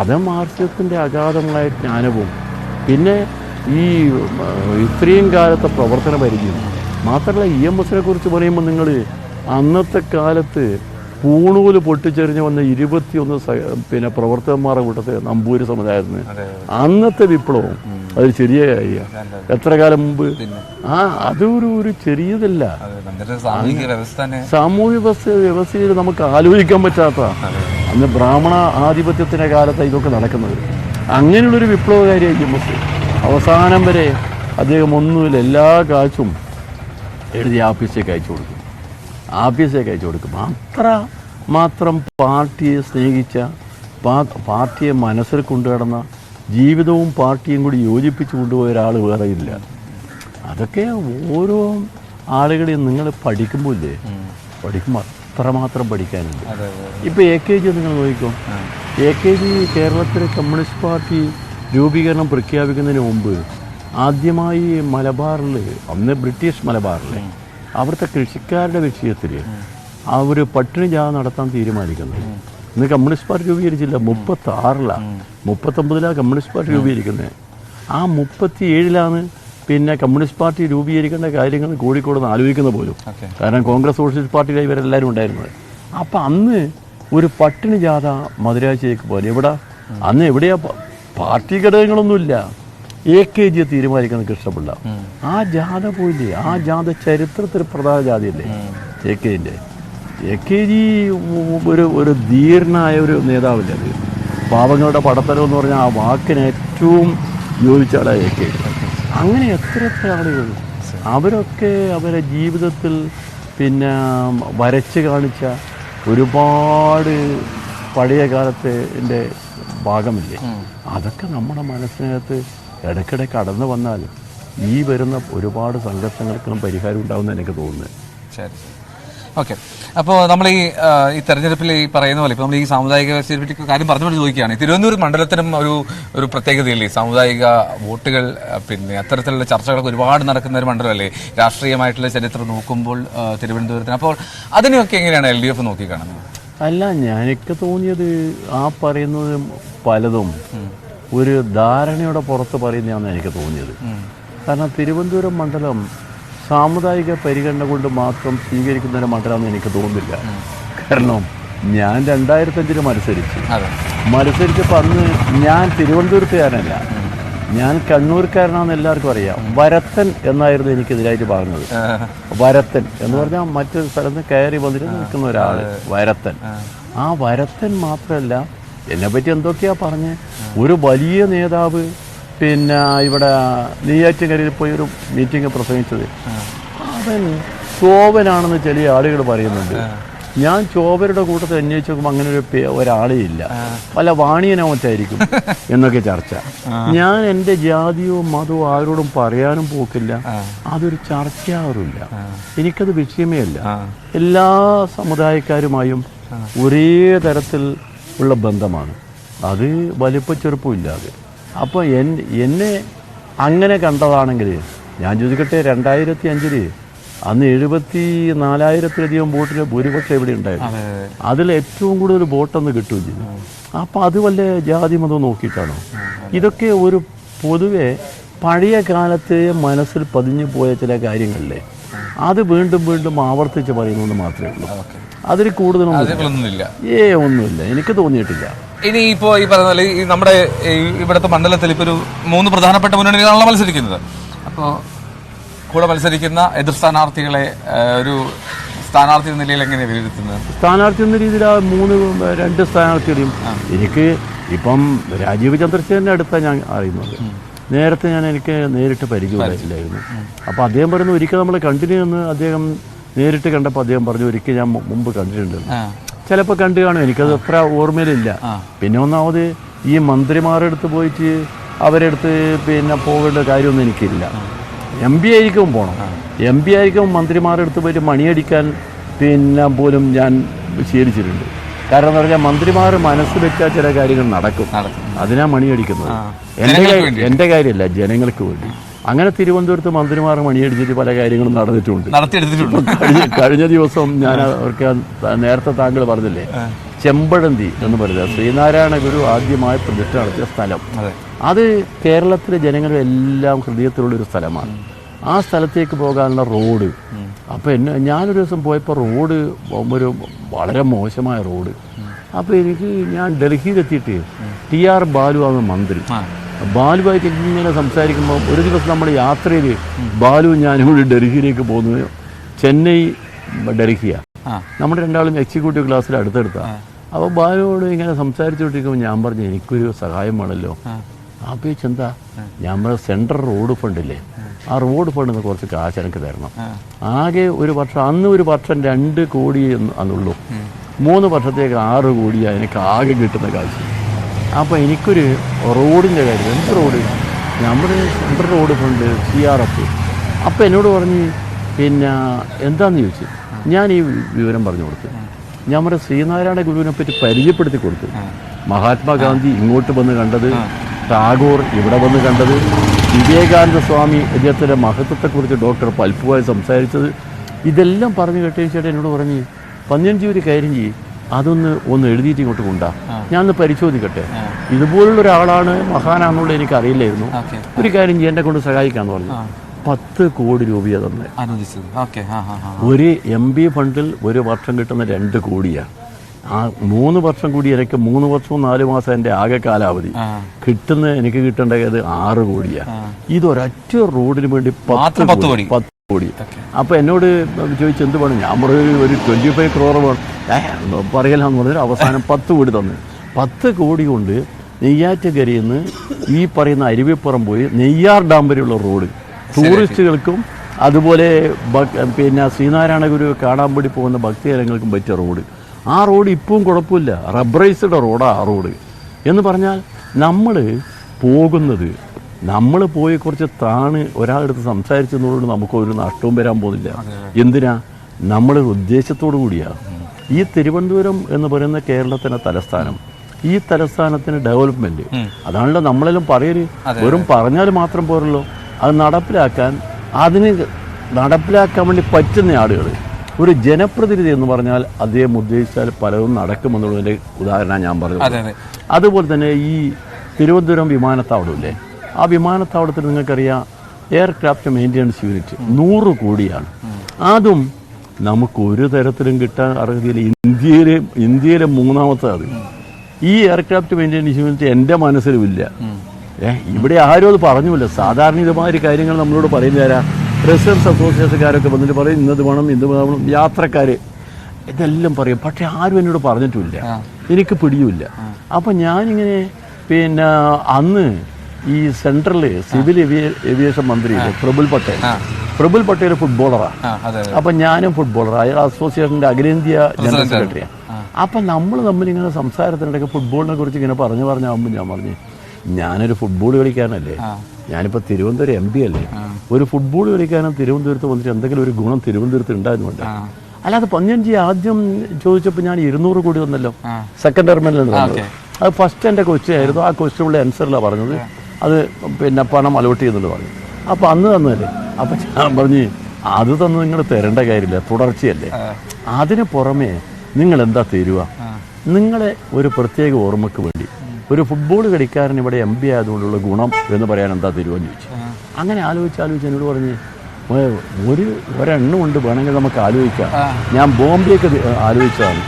അത് മാർക്സിസത്തിൻ്റെ അഗാധമായ ജ്ഞാനവും പിന്നെ ഈ ഇത്രയും കാലത്തെ പ്രവർത്തന പരിചയം മാത്രമല്ല. EMSനെ കുറിച്ച് പറയുമ്പോൾ നിങ്ങൾ അന്നത്തെ കാലത്ത് പൂണൂല് പൊട്ടിച്ചെറിഞ്ഞ് വന്ന 21 പിന്നെ പ്രവർത്തകന്മാരുടെ കൂട്ടത്തിൽ നമ്പൂരി സമുദായത്തിന് അന്നത്തെ വിപ്ലവം അത് ശരിയായ എത്ര കാലം മുമ്പ്. അതൊരു ചെറിയതല്ല. സാമൂഹ്യ വ്യവസ്ഥയിൽ നമുക്ക് ആലോചിക്കാൻ പറ്റാത്ത അന്ന് ബ്രാഹ്മണ ആധിപത്യത്തിൻ്റെ കാലത്ത് ഇതൊക്കെ നടക്കുന്നത്. അങ്ങനെയുള്ളൊരു വിപ്ലവകാരിയായി EMS. അവസാനം വരെ അദ്ദേഹം ഒന്നുമില്ല, എല്ലാ കാശും എഴുതി ആഫീസിലേക്ക് അയച്ചു കൊടുക്കും. അത്ര മാത്രം പാർട്ടിയെ സ്നേഹിച്ച, പാർട്ടിയെ മനസ്സിൽ കൊണ്ടുനടന്ന, ജീവിതവും പാർട്ടിയും കൂടി യോജിപ്പിച്ച് കൊണ്ടുപോയ ഒരാൾ വേറെ ഇല്ല. അതൊക്കെ ഓരോ ആളുകളെയും നിങ്ങൾ പഠിക്കുമ്പോൾ അത്രമാത്രം പഠിക്കാനുണ്ട്. ഇപ്പോൾ AKG നിങ്ങൾ നോക്കിക്കോ. AKG കേരളത്തിലെ കമ്മ്യൂണിസ്റ്റ് പാർട്ടി രൂപീകരണം പ്രഖ്യാപിക്കുന്നതിന് മുമ്പ് ആദ്യമായി മലബാറിൽ, അന്ന് ബ്രിട്ടീഷ് മലബാറിൽ അവിടുത്തെ കൃഷിക്കാരുടെ വിഷയത്തിൽ അവർ പട്ടിണി ജാഥ നടത്താൻ തീരുമാനിക്കുന്നത്. ഇന്ന് കമ്മ്യൂണിസ്റ്റ് പാർട്ടി രൂപീകരിച്ചില്ല, 36ലാണ്, 39ലാണ് കമ്മ്യൂണിസ്റ്റ് പാർട്ടി രൂപീകരിക്കുന്നത്. ആ 37ലാണ് പിന്നെ കമ്മ്യൂണിസ്റ്റ് പാർട്ടി രൂപീകരിക്കേണ്ട കാര്യങ്ങൾ കോഴിക്കോട് നിന്ന് ആലോചിക്കുന്ന പോലും. കാരണം കോൺഗ്രസ് സോഷ്യലിസ്റ്റ് പാർട്ടിയിലെ ഇവരെല്ലാവരും ഉണ്ടായിരുന്നത്. അപ്പം അന്ന് ഒരു പട്ടിണി ജാഥ മദുരാശിയിലേക്ക് പോലെ അന്ന് എവിടെയാ പാർട്ടി ഘടകങ്ങളൊന്നുമില്ല. AKG തീരുമാനിക്കുന്നത് കൃഷ്ണപിള്ള. ആ ജാഥ പോയില്ലേ, ആ ജാഥ ചരിത്രത്തിൽ പ്രധാന ജാഥയല്ലേ AKGൻ്റെ. AKG ഒരു ധീരനായ ഒരു നേതാവല്ലേ. അത് പാവങ്ങളുടെ പടത്തരം എന്ന് പറഞ്ഞാൽ ആ വാക്കിന് ഏറ്റവും യോജിച്ച ആളാണ് AKG. അങ്ങനെ എത്ര ആളുകൾ അവരൊക്കെ അവരെ ജീവിതത്തിൽ പിന്നെ വരച്ച് കാണിച്ച ഒരുപാട് പഴയ കാലത്തെ ഭാഗമില്ലേ. അതൊക്കെ നമ്മുടെ മനസ്സിനകത്ത് ഇടയ്ക്കിടെ കടന്നു വന്നാൽ ഈ വരുന്ന ഒരുപാട് സംഘർഷങ്ങൾക്കും പരിഹാരം ഉണ്ടാവുമെന്ന് എനിക്ക് തോന്നുന്നത്. ശരി, ഓക്കെ. അപ്പോൾ നമ്മൾ ഈ തെരഞ്ഞെടുപ്പിൽ ഈ പറയുന്ന പോലെ ഇപ്പോൾ നമ്മൾ ഈ സാമുദായിക വ്യവസ്ഥയെ കാര്യം പറഞ്ഞുകൊണ്ട് ചോദിക്കുകയാണ്. തിരുവനന്തപുരം മണ്ഡലത്തിനും ഒരു പ്രത്യേകതയില്ലേ, സാമുദായിക വോട്ടുകൾ പിന്നെ അത്തരത്തിലുള്ള ചർച്ചകളൊക്കെ ഒരുപാട് നടക്കുന്ന ഒരു മണ്ഡലമല്ലേ രാഷ്ട്രീയമായിട്ടുള്ള ചരിത്രം നോക്കുമ്പോൾ തിരുവനന്തപുരത്തിന്. അപ്പോൾ അതിനെയൊക്കെ എങ്ങനെയാണ് LDF നോക്കിക്കാണുന്നത്? അല്ല, എനിക്ക് തോന്നിയത് ആ പറയുന്നത് പലതും ഒരു ധാരണയുടെ പുറത്ത് പറയുന്നതാണെന്ന് എനിക്ക് തോന്നിയത്. കാരണം തിരുവനന്തപുരം മണ്ഡലം സാമുദായിക പരിഗണന കൊണ്ട് മാത്രം സ്വീകരിക്കുന്ന ഒരു മണ്ഡലമെന്ന് എനിക്ക് തോന്നുന്നില്ല. കാരണം ഞാൻ 2005 മത്സരിച്ചപ്പോൾ അന്ന് ഞാൻ തിരുവനന്തപുരത്തുകാരനല്ല, ഞാൻ കണ്ണൂർക്കാരനാണെന്ന് എല്ലാവർക്കും അറിയാം. വരത്തൻ എന്നായിരുന്നു എനിക്കെതിരായിട്ട് പറഞ്ഞത്. വരത്തൻ എന്ന് പറഞ്ഞാൽ മറ്റൊരു സ്ഥലത്ത് കയറി വന്നിട്ട് നിൽക്കുന്ന ഒരാൾ വരത്തൻ. ആ വരത്തൻ മാത്രമല്ല, എന്നെപ്പറ്റി എന്തൊക്കെയാ പറഞ്ഞ് ഒരു വലിയ നേതാവ് പിന്നെ ഇവിടെ നെയ്യാറ്റിൻകരയിൽ പോയി ഒരു മീറ്റിംഗ് പ്രസംഗിച്ചത് അവൻ ചോവനാണെന്ന് ചില ആളുകൾ പറയുന്നുണ്ട്. ഞാൻ ചോവരുടെ കൂട്ടത്തിൽ അന്വേഷിച്ച് നോക്കുമ്പോൾ അങ്ങനെ ഒരാളേ ഇല്ല, വല്ല വാണിയനോ മറ്റായിരിക്കും എന്നൊക്കെ ചർച്ച. ഞാൻ എൻ്റെ ജാതിയോ മതമോ ആരോടും പറയാനും പോക്കില്ല, അതൊരു ചർച്ചയാറുമില്ല. എനിക്കത് വിഷയമേ അല്ല. എല്ലാ സമുദായക്കാരുമായും ഒരേ തരത്തിൽ ഉള്ള ബന്ധമാണ്, അത് വലിപ്പ ചെറുപ്പമില്ലാതെ. അപ്പോൾ എന്നെ അങ്ങനെ കണ്ടതാണെങ്കിൽ ഞാൻ ചോദിക്കട്ടെ, 2005 അന്ന് 74,000-ലധികം ബോട്ടിന് ഭൂരിപക്ഷം ഇവിടെ ഉണ്ടായിരുന്നു. അതിൽ ഏറ്റവും കൂടുതൽ ബോട്ടൊന്ന് കിട്ടുകയും ചെയ്തു. അപ്പം അത് വല്ല ജാതി മതം നോക്കിയിട്ടാണോ? ഇതൊക്കെ ഒരു പൊതുവെ പഴയ കാലത്തെ മനസ്സിൽ പതിഞ്ഞു പോയ ചില കാര്യങ്ങളിലെ അത് വീണ്ടും വീണ്ടും ആവർത്തിച്ച് പറയുന്നത് മാത്രമേ ഉള്ളൂ. അതിൽ കൂടുതലൊന്നും ഒന്നുമില്ല, എനിക്ക് തോന്നിയിട്ടില്ല. ഇനി ഇപ്പോ ഈ പറഞ്ഞ ഈ നമ്മുടെ ഇവിടുത്തെ മണ്ഡലത്തിൽ ഇപ്പൊ ഒരു 3 പ്രധാനപ്പെട്ട മുന്നണികളാണല്ലോ മത്സരിക്കുന്നത്. അപ്പോൾ കൂടെ മത്സരിക്കുന്ന എതിർ സ്ഥാനാർത്ഥികളെ ഒരു സ്ഥാനാർത്ഥി എന്ന നിലയിൽ എങ്ങനെ വിലയിരുത്തുന്നത്? സ്ഥാനാർത്ഥി എന്ന രീതിയിൽ ആ 2 സ്ഥാനാർത്ഥികളെയും എനിക്ക് ഇപ്പം രാജീവ് ചന്ദ്രശേഖരൻ്റെ അടുത്താണ് ഞാൻ അറിയുന്നത്. നേരത്തെ എനിക്ക് നേരിട്ട് പരിചയമില്ലായിരുന്നു. അപ്പോൾ അദ്ദേഹം പറയുന്നു ഒരിക്കൽ നമ്മൾ കണ്ടിന്യൂ എന്ന് അദ്ദേഹം നേരിട്ട് കണ്ടപ്പോൾ അദ്ദേഹം പറഞ്ഞു ഒരിക്കൽ ഞാൻ മുമ്പ് കണ്ടിട്ടുണ്ട്. ചിലപ്പോൾ കണ്ടു കാണും, എനിക്കത് അത്ര ഓർമ്മയിലില്ല. പിന്നെ ഒന്നാമത് ഈ മന്ത്രിമാരുടെ അടുത്ത് പോയിട്ട് അവരെടുത്ത് പിന്നെ പോകേണ്ട കാര്യമൊന്നും എനിക്കില്ല. MP ആയിരിക്കും പോകണം. MP ആയിരിക്കും മന്ത്രിമാരുടെ അടുത്ത് പോയിട്ട് മണിയടിക്കാൻ പിന്നെ പോലും ഞാൻ ശീലിച്ചിട്ടുണ്ട്. കാരണം എന്ന് പറഞ്ഞാൽ മന്ത്രിമാർ മനസ്സ് വെച്ചാൽ ചില കാര്യങ്ങൾ നടക്കും, അതിനാ മണിയടിക്കുന്നത്. എൻ്റെ കാര്യമല്ല, ജനങ്ങൾക്ക് വേണ്ടി. അങ്ങനെ തിരുവനന്തപുരത്ത് മന്ത്രിമാർ മണിയടിച്ചിട്ട് പല കാര്യങ്ങളും നടന്നിട്ടുണ്ട്. കഴിഞ്ഞ ദിവസം ഞാൻ അവർക്ക് നേരത്തെ താങ്കൾ പറഞ്ഞില്ലേ, ചെമ്പഴന്തി എന്ന് പറയുന്നത് ശ്രീനാരായണ ഗുരു ആദ്യമായി പ്രതിഷ്ഠ നടത്തിയ സ്ഥലം. അത് കേരളത്തിലെ ജനങ്ങളുടെ എല്ലാം ഹൃദയത്തിലുള്ളൊരു സ്ഥലമാണ്. ആ സ്ഥലത്തേക്ക് പോകാനുള്ള റോഡ്, അപ്പോൾ ഞാനൊരു ദിവസം പോയപ്പോൾ റോഡ് വളരെ മോശമായ റോഡ്. അപ്പോൾ ഞാൻ ഡൽഹിയിലെത്തിയിട്ട് TR ബാലു ആണ് മന്ത്രി. ബാലുവായിട്ട് ഇങ്ങനെ സംസാരിക്കുമ്പോൾ ഒരു ദിവസം നമ്മൾ യാത്രയിൽ ബാലു ഞാനും കൂടി ഡൽഹിയിലേക്ക് പോകുന്നത്, ചെന്നൈ ഡൽഹിയാണ്. നമ്മൾ രണ്ടാളും എക്സിക്യൂട്ടീവ് ക്ലാസ്സിൽ അടുത്തെടുത്താണ്. അപ്പോൾ ബാലുവോട് ഇങ്ങനെ സംസാരിച്ചുകൊണ്ടിരിക്കുമ്പോൾ ഞാൻ പറഞ്ഞു എനിക്കൊരു സഹായം വേണമല്ലോ. അപ്പോൾ എന്താ? ഞാൻ പറഞ്ഞ സെൻട്രൽ റോഡ് ഫണ്ടില്ലേ, ആ റോഡ് ഫണ്ടിൽ നിന്ന് കുറച്ച് കാശ് എനിക്ക് തരണം. ആകെ ഒരു വർഷം, അന്ന് ഒരു വർഷം 2 കോടി അന്നുള്ളൂ. 3 വർഷത്തേക്ക് 6 കോടിയാണ് എനിക്ക് ആകെ കിട്ടുന്ന കാശ്. അപ്പോൾ എനിക്കൊരു റോഡിൻ്റെ കാര്യം, എന്ത് റോഡ്? നമ്മുടെ സെൻട്രൽ റോഡ് ഫണ്ട് CRF. അപ്പോൾ എന്നോട് പറഞ്ഞ് പിന്നെ എന്താണെന്ന് ചോദിച്ചു. ഞാൻ ഈ വിവരം പറഞ്ഞു കൊടുത്തു. ഞാൻ പറഞ്ഞ ശ്രീനാരായണ ഗുരുവിനെ പറ്റി പരിചയപ്പെടുത്തി കൊടുത്തു. മഹാത്മാഗാന്ധി ഇങ്ങോട്ട് വന്ന് കണ്ടത്, ടാഗോർ ഇവിടെ വന്ന് കണ്ടത്, വിവേകാനന്ദ സ്വാമി അദ്ദേഹത്തിൻ്റെ മഹത്വത്തെക്കുറിച്ച് ഡോക്ടർ പൽപ്പുവായി സംസാരിച്ചത്, ഇതെല്ലാം പറഞ്ഞു കേട്ടതിന് ശേഷം എന്നോട് പറഞ്ഞ് 15 ഒരു കാര്യം ചെയ്യും, അതൊന്ന് എഴുതിയിട്ട് ഇങ്ങോട്ട് കൊണ്ടാ, ഞാനൊന്ന് പരിശോധിക്കട്ടെ. ഇതുപോലുള്ള ഒരാളാണ്, മഹാനാണെന്നുള്ള എനിക്ക് അറിയില്ലായിരുന്നു. ഒരു കാര്യം ചെയ്യും, എന്നെ കൊണ്ട് സഹായിക്കാമെന്ന് പറഞ്ഞു. 10 കോടി രൂപയാണ് തന്നെ. ഒരു MP ഫണ്ടിൽ ഒരു വർഷം കിട്ടുന്ന 2 കോടിയാണ്. ആ 3 വർഷം കൂടി എനിക്ക് 3 വർഷവും 4 മാസം എൻ്റെ ആകെ കാലാവധി എനിക്ക് കിട്ടേണ്ടത് 6 കോടിയാണ്. ഇതൊരൊറ്റ റോഡിന് വേണ്ടി 10 കോടി. അപ്പോൾ എന്നോട് ചോദിച്ചു എന്ത് വേണം? ഞാൻ ഒരു 25 crore വേണം പറയലാന്ന് പറഞ്ഞാൽ അവസാനം 10 കോടി തന്നു. 10 കോടി കൊണ്ട് നെയ്യാറ്റക്കരയിൽ നിന്ന് ഈ പറയുന്ന അരുവിപ്പുറം പോയി നെയ്യാർ ഡാം വരെയുള്ള റോഡ് ടൂറിസ്റ്റുകൾക്കും അതുപോലെ പിന്നെ ശ്രീനാരായണ ഗുരു കാണാൻ വേണ്ടി പോകുന്ന ഭക്തജനങ്ങൾക്കും പറ്റിയ റോഡ്. ആ റോഡ് ഇപ്പവും കുഴപ്പമില്ല, റബ്ബറൈസ്ഡ് റോഡാണ് ആ റോഡ്. എന്ന് പറഞ്ഞാൽ നമ്മൾ പോയി കുറച്ച് ഒരാളെടുത്ത് സംസാരിച്ചതോട് നമുക്കൊരു നഷ്ടവും വരാൻ പോകുന്നില്ല. എന്തിനാ? നമ്മളൊരു ഉദ്ദേശത്തോടു കൂടിയാണ്. ഈ തിരുവനന്തപുരം എന്ന് പറയുന്ന കേരളത്തിൻ്റെ തലസ്ഥാനം, ഈ തലസ്ഥാനത്തിന് ഡെവലപ്മെൻറ്റ്, അതാണല്ലോ നമ്മളെല്ലാം പറയല്. വെറും പറഞ്ഞാൽ മാത്രം പോരല്ലോ, അത് നടപ്പിലാക്കാൻ വേണ്ടി പറ്റുന്ന ആളുകൾ, ഒരു ജനപ്രതിനിധി എന്ന് പറഞ്ഞാൽ അദ്ദേഹം ഉദ്ദേശിച്ചാൽ പലതും നടക്കുമെന്നുള്ളതിൻ്റെ ഉദാഹരണമാണ് ഞാൻ പറഞ്ഞത്. അതുപോലെ തന്നെ ഈ തിരുവനന്തപുരം വിമാനത്താവളമില്ലേ, ആ വിമാനത്താവളത്തിൽ നിങ്ങൾക്കറിയാം എയർക്രാഫ്റ്റ് മെയിൻ്റെനൻസ് യൂണിറ്റ് 100 കോടിയാണ്. അതും നമുക്കൊരു തരത്തിലും കിട്ടാൻ അർഹതയില്ല. ഇന്ത്യയിലെ 3ാമത്തെ അത്. ഈ എയർക്രാഫ്റ്റ് മെയിൻ്റെനൻസ് യൂണിറ്റ് എൻ്റെ മനസ്സിലുമില്ല. ഇവിടെ ആരും അത് പറഞ്ഞില്ല. സാധാരണ ഇതുമാതിരി കാര്യങ്ങൾ നമ്മളോട് പറയുന്നവരാ, റെസിഡൻസ് അസോസിയേഷൻകാരൊക്കെ വന്നിട്ട് പറയും ഇന്നത് വേണം, ഇത് വേണം, യാത്രക്കാർ ഇതെല്ലാം പറയും. പക്ഷെ ആരും എന്നോട് പറഞ്ഞിട്ടുമില്ല, എനിക്ക് പിടിയുമില്ല. അപ്പം ഞാനിങ്ങനെ പിന്നെ അന്ന് ഈ സെൻട്രൽ സിവിൽ ഏവിയേഷൻ മന്ത്രി പ്രഫുൽ പട്ടേൽ ഫുട്ബോളറാണ്. അപ്പം ഞാനും ഫുട്ബോളറാണ്. അയാൾ അസോസിയേഷൻ്റെ അഖിലേന്ത്യാ ജനറൽ സെക്രട്ടറിയാണ്. അപ്പം നമ്മൾ തമ്മിലിങ്ങനെ സംസാരത്തിനിടയ്ക്ക് ഫുട്ബോളിനെ കുറിച്ച് ഇങ്ങനെ പറഞ്ഞാകുമ്പോൾ ഞാൻ പറഞ്ഞു, ഞാനൊരു ഫുട്ബോൾ കളിക്കാനല്ലേ, ഞാനിപ്പോൾ തിരുവനന്തപുരം MP അല്ലേ, ഒരു ഫുട്ബോൾ കളിക്കാനും തിരുവനന്തപുരത്ത് വന്നിട്ട് എന്തെങ്കിലും ഒരു ഗുണം തിരുവനന്തപുരത്ത് ഉണ്ടായിരുന്നുണ്ട്. അല്ലാതെ 15 ആദ്യം ചോദിച്ചപ്പോൾ ഞാൻ 200 കോടി തന്നല്ലോ, സെക്കൻഡ് ടെർമിനൽ തന്നത്. അത് ഫസ്റ്റ് എൻ്റെ ക്വസ്റ്റ്യൻ ആയിരുന്നു. ആ ക്വസ്റ്റ്യനുള്ള ആൻസറിലാണ് പറഞ്ഞത് അത് പിന്നെ പണം അലോട്ട് ചെയ്യുന്നുണ്ട് പറഞ്ഞു. അപ്പോൾ അന്ന് തന്നല്ലേ. അപ്പം ഞാൻ പറഞ്ഞ് അത് തന്ന് നിങ്ങൾ തരേണ്ട കാര്യമില്ല, തുടർച്ചയല്ലേ. അതിന് പുറമേ നിങ്ങൾ എന്താ തരുക? നിങ്ങളെ ഒരു പ്രത്യേക ഓർമ്മയ്ക്ക് വേണ്ടി ഒരു ഫുട്ബോൾ കളിക്കാരൻ ഇവിടെ MP ആയതുകൊണ്ടുള്ള ഗുണം എന്ന് പറയാൻ എന്താ തരുമെന്ന് ചോദിച്ചു. അങ്ങനെ ആലോചിച്ച് എന്നോട് പറഞ്ഞ് ഒരെണ്ണം കൊണ്ട് വേണമെങ്കിൽ നമുക്ക് ആലോചിക്കാം. ഞാൻ ബോംബെയൊക്കെ ആലോചിച്ചതാണ്.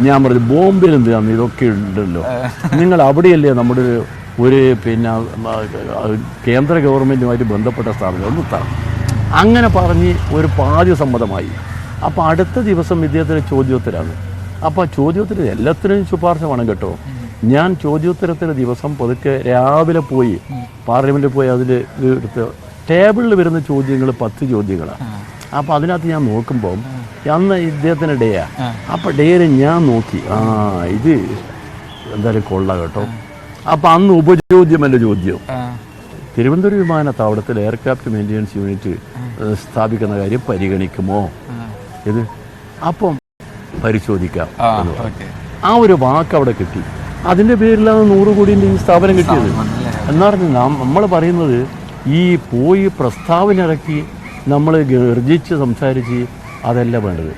ഞാൻ പറഞ്ഞു ബോംബെയിൽ എന്തിനാണ് ഇതൊക്കെ ഉണ്ടല്ലോ, നിങ്ങൾ അവിടെയല്ലേ നമ്മുടെ ഒരു പിന്നെ കേന്ദ്ര ഗവൺമെൻറ്റുമായിട്ട് ബന്ധപ്പെട്ട സ്ഥാപനം ഒന്ന് തരണം. അങ്ങനെ പറഞ്ഞ് ഒരു പാതി സമ്മതമായി. അപ്പോൾ അടുത്ത ദിവസം ഇദ്ദേഹത്തിന് ചോദ്യോത്തരമാണ്. അപ്പോൾ ചോദ്യോത്തരം എല്ലാത്തിനും ശുപാർശ വേണം കേട്ടോ. ഞാൻ ചോദ്യോത്തരത്തിൻ്റെ ദിവസം പതുക്കെ രാവിലെ പോയി പാർലമെൻറ്റിൽ പോയി അതിൽ എടുത്ത് ടേബിളിൽ വരുന്ന ചോദ്യങ്ങൾ 10 ചോദ്യങ്ങളാണ്. അപ്പോൾ അതിനകത്ത് ഞാൻ നോക്കുമ്പോൾ അന്ന് ഇദ്ദേഹത്തിൻ്റെ ഡേയാണ്. അപ്പോൾ ഡേയിൽ ഞാൻ നോക്കി, ഇത് എന്തായാലും കൊള്ളാം കേട്ടോ. അപ്പോൾ അന്ന് ഉപചോദ്യമല്ല ചോദ്യം, തിരുവനന്തപുരം വിമാനത്താവളത്തിൽ എയർക്രാഫ്റ്റ് മെയിൻ്റെനൻസ് യൂണിറ്റ് സ്ഥാപിക്കുന്ന കാര്യം പരിഗണിക്കുമോ ഇത്? അപ്പം പരിശോധിക്കാം എന്ന് പറഞ്ഞു. ആ ഒരു വാക്ക് അവിടെ കിട്ടി. അതിൻ്റെ പേരിലാണ് 100 കോടിൻ്റെ ഈ സ്ഥാപനം കിട്ടിയത്. എന്ന് പറഞ്ഞാൽ നമ്മൾ പറയുന്നത് ഈ പോയി പ്രസ്താവന ഇറക്കി നമ്മൾ ഗർജിച്ച് സംസാരിച്ച് അതല്ല വേണ്ടത്.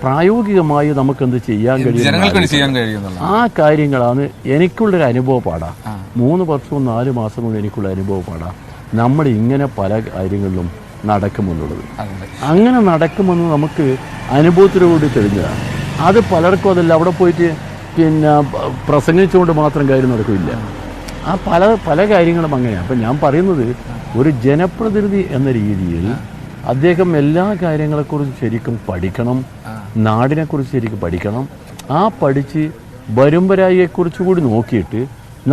പ്രായോഗികമായി നമുക്കെന്ത് ചെയ്യാൻ കഴിയും ആ കാര്യങ്ങളാണ് എനിക്കുള്ളൊരു അനുഭവപ്പാടാ. 3 വർഷവും 4 മാസം കൊണ്ട് എനിക്കുള്ള അനുഭവപ്പാടാ നമ്മൾ ഇങ്ങനെ പല കാര്യങ്ങളിലും നടക്കുമെന്നുള്ളത്. അങ്ങനെ നടക്കുമെന്ന് നമുക്ക് അനുഭവത്തിലൂടെ തെളിഞ്ഞതാണ്. അത് പലർക്കും അതല്ല, അവിടെ പോയിട്ട് പിന്നെ പ്രസംഗിച്ചുകൊണ്ട് മാത്രം കാര്യം നടക്കില്ല. ആ പല കാര്യങ്ങളും അങ്ങനെയാണ്. അപ്പം ഞാൻ പറയുന്നത് ഒരു ജനപ്രതിനിധി എന്ന രീതിയിൽ അദ്ദേഹം എല്ലാ കാര്യങ്ങളെക്കുറിച്ച് ശരിക്കും പഠിക്കണം, നാടിനെക്കുറിച്ച് ശരിക്കും പഠിക്കണം. ആ പഠിച്ച് വരുംപരായിയെക്കുറിച്ച് കൂടി നോക്കിയിട്ട്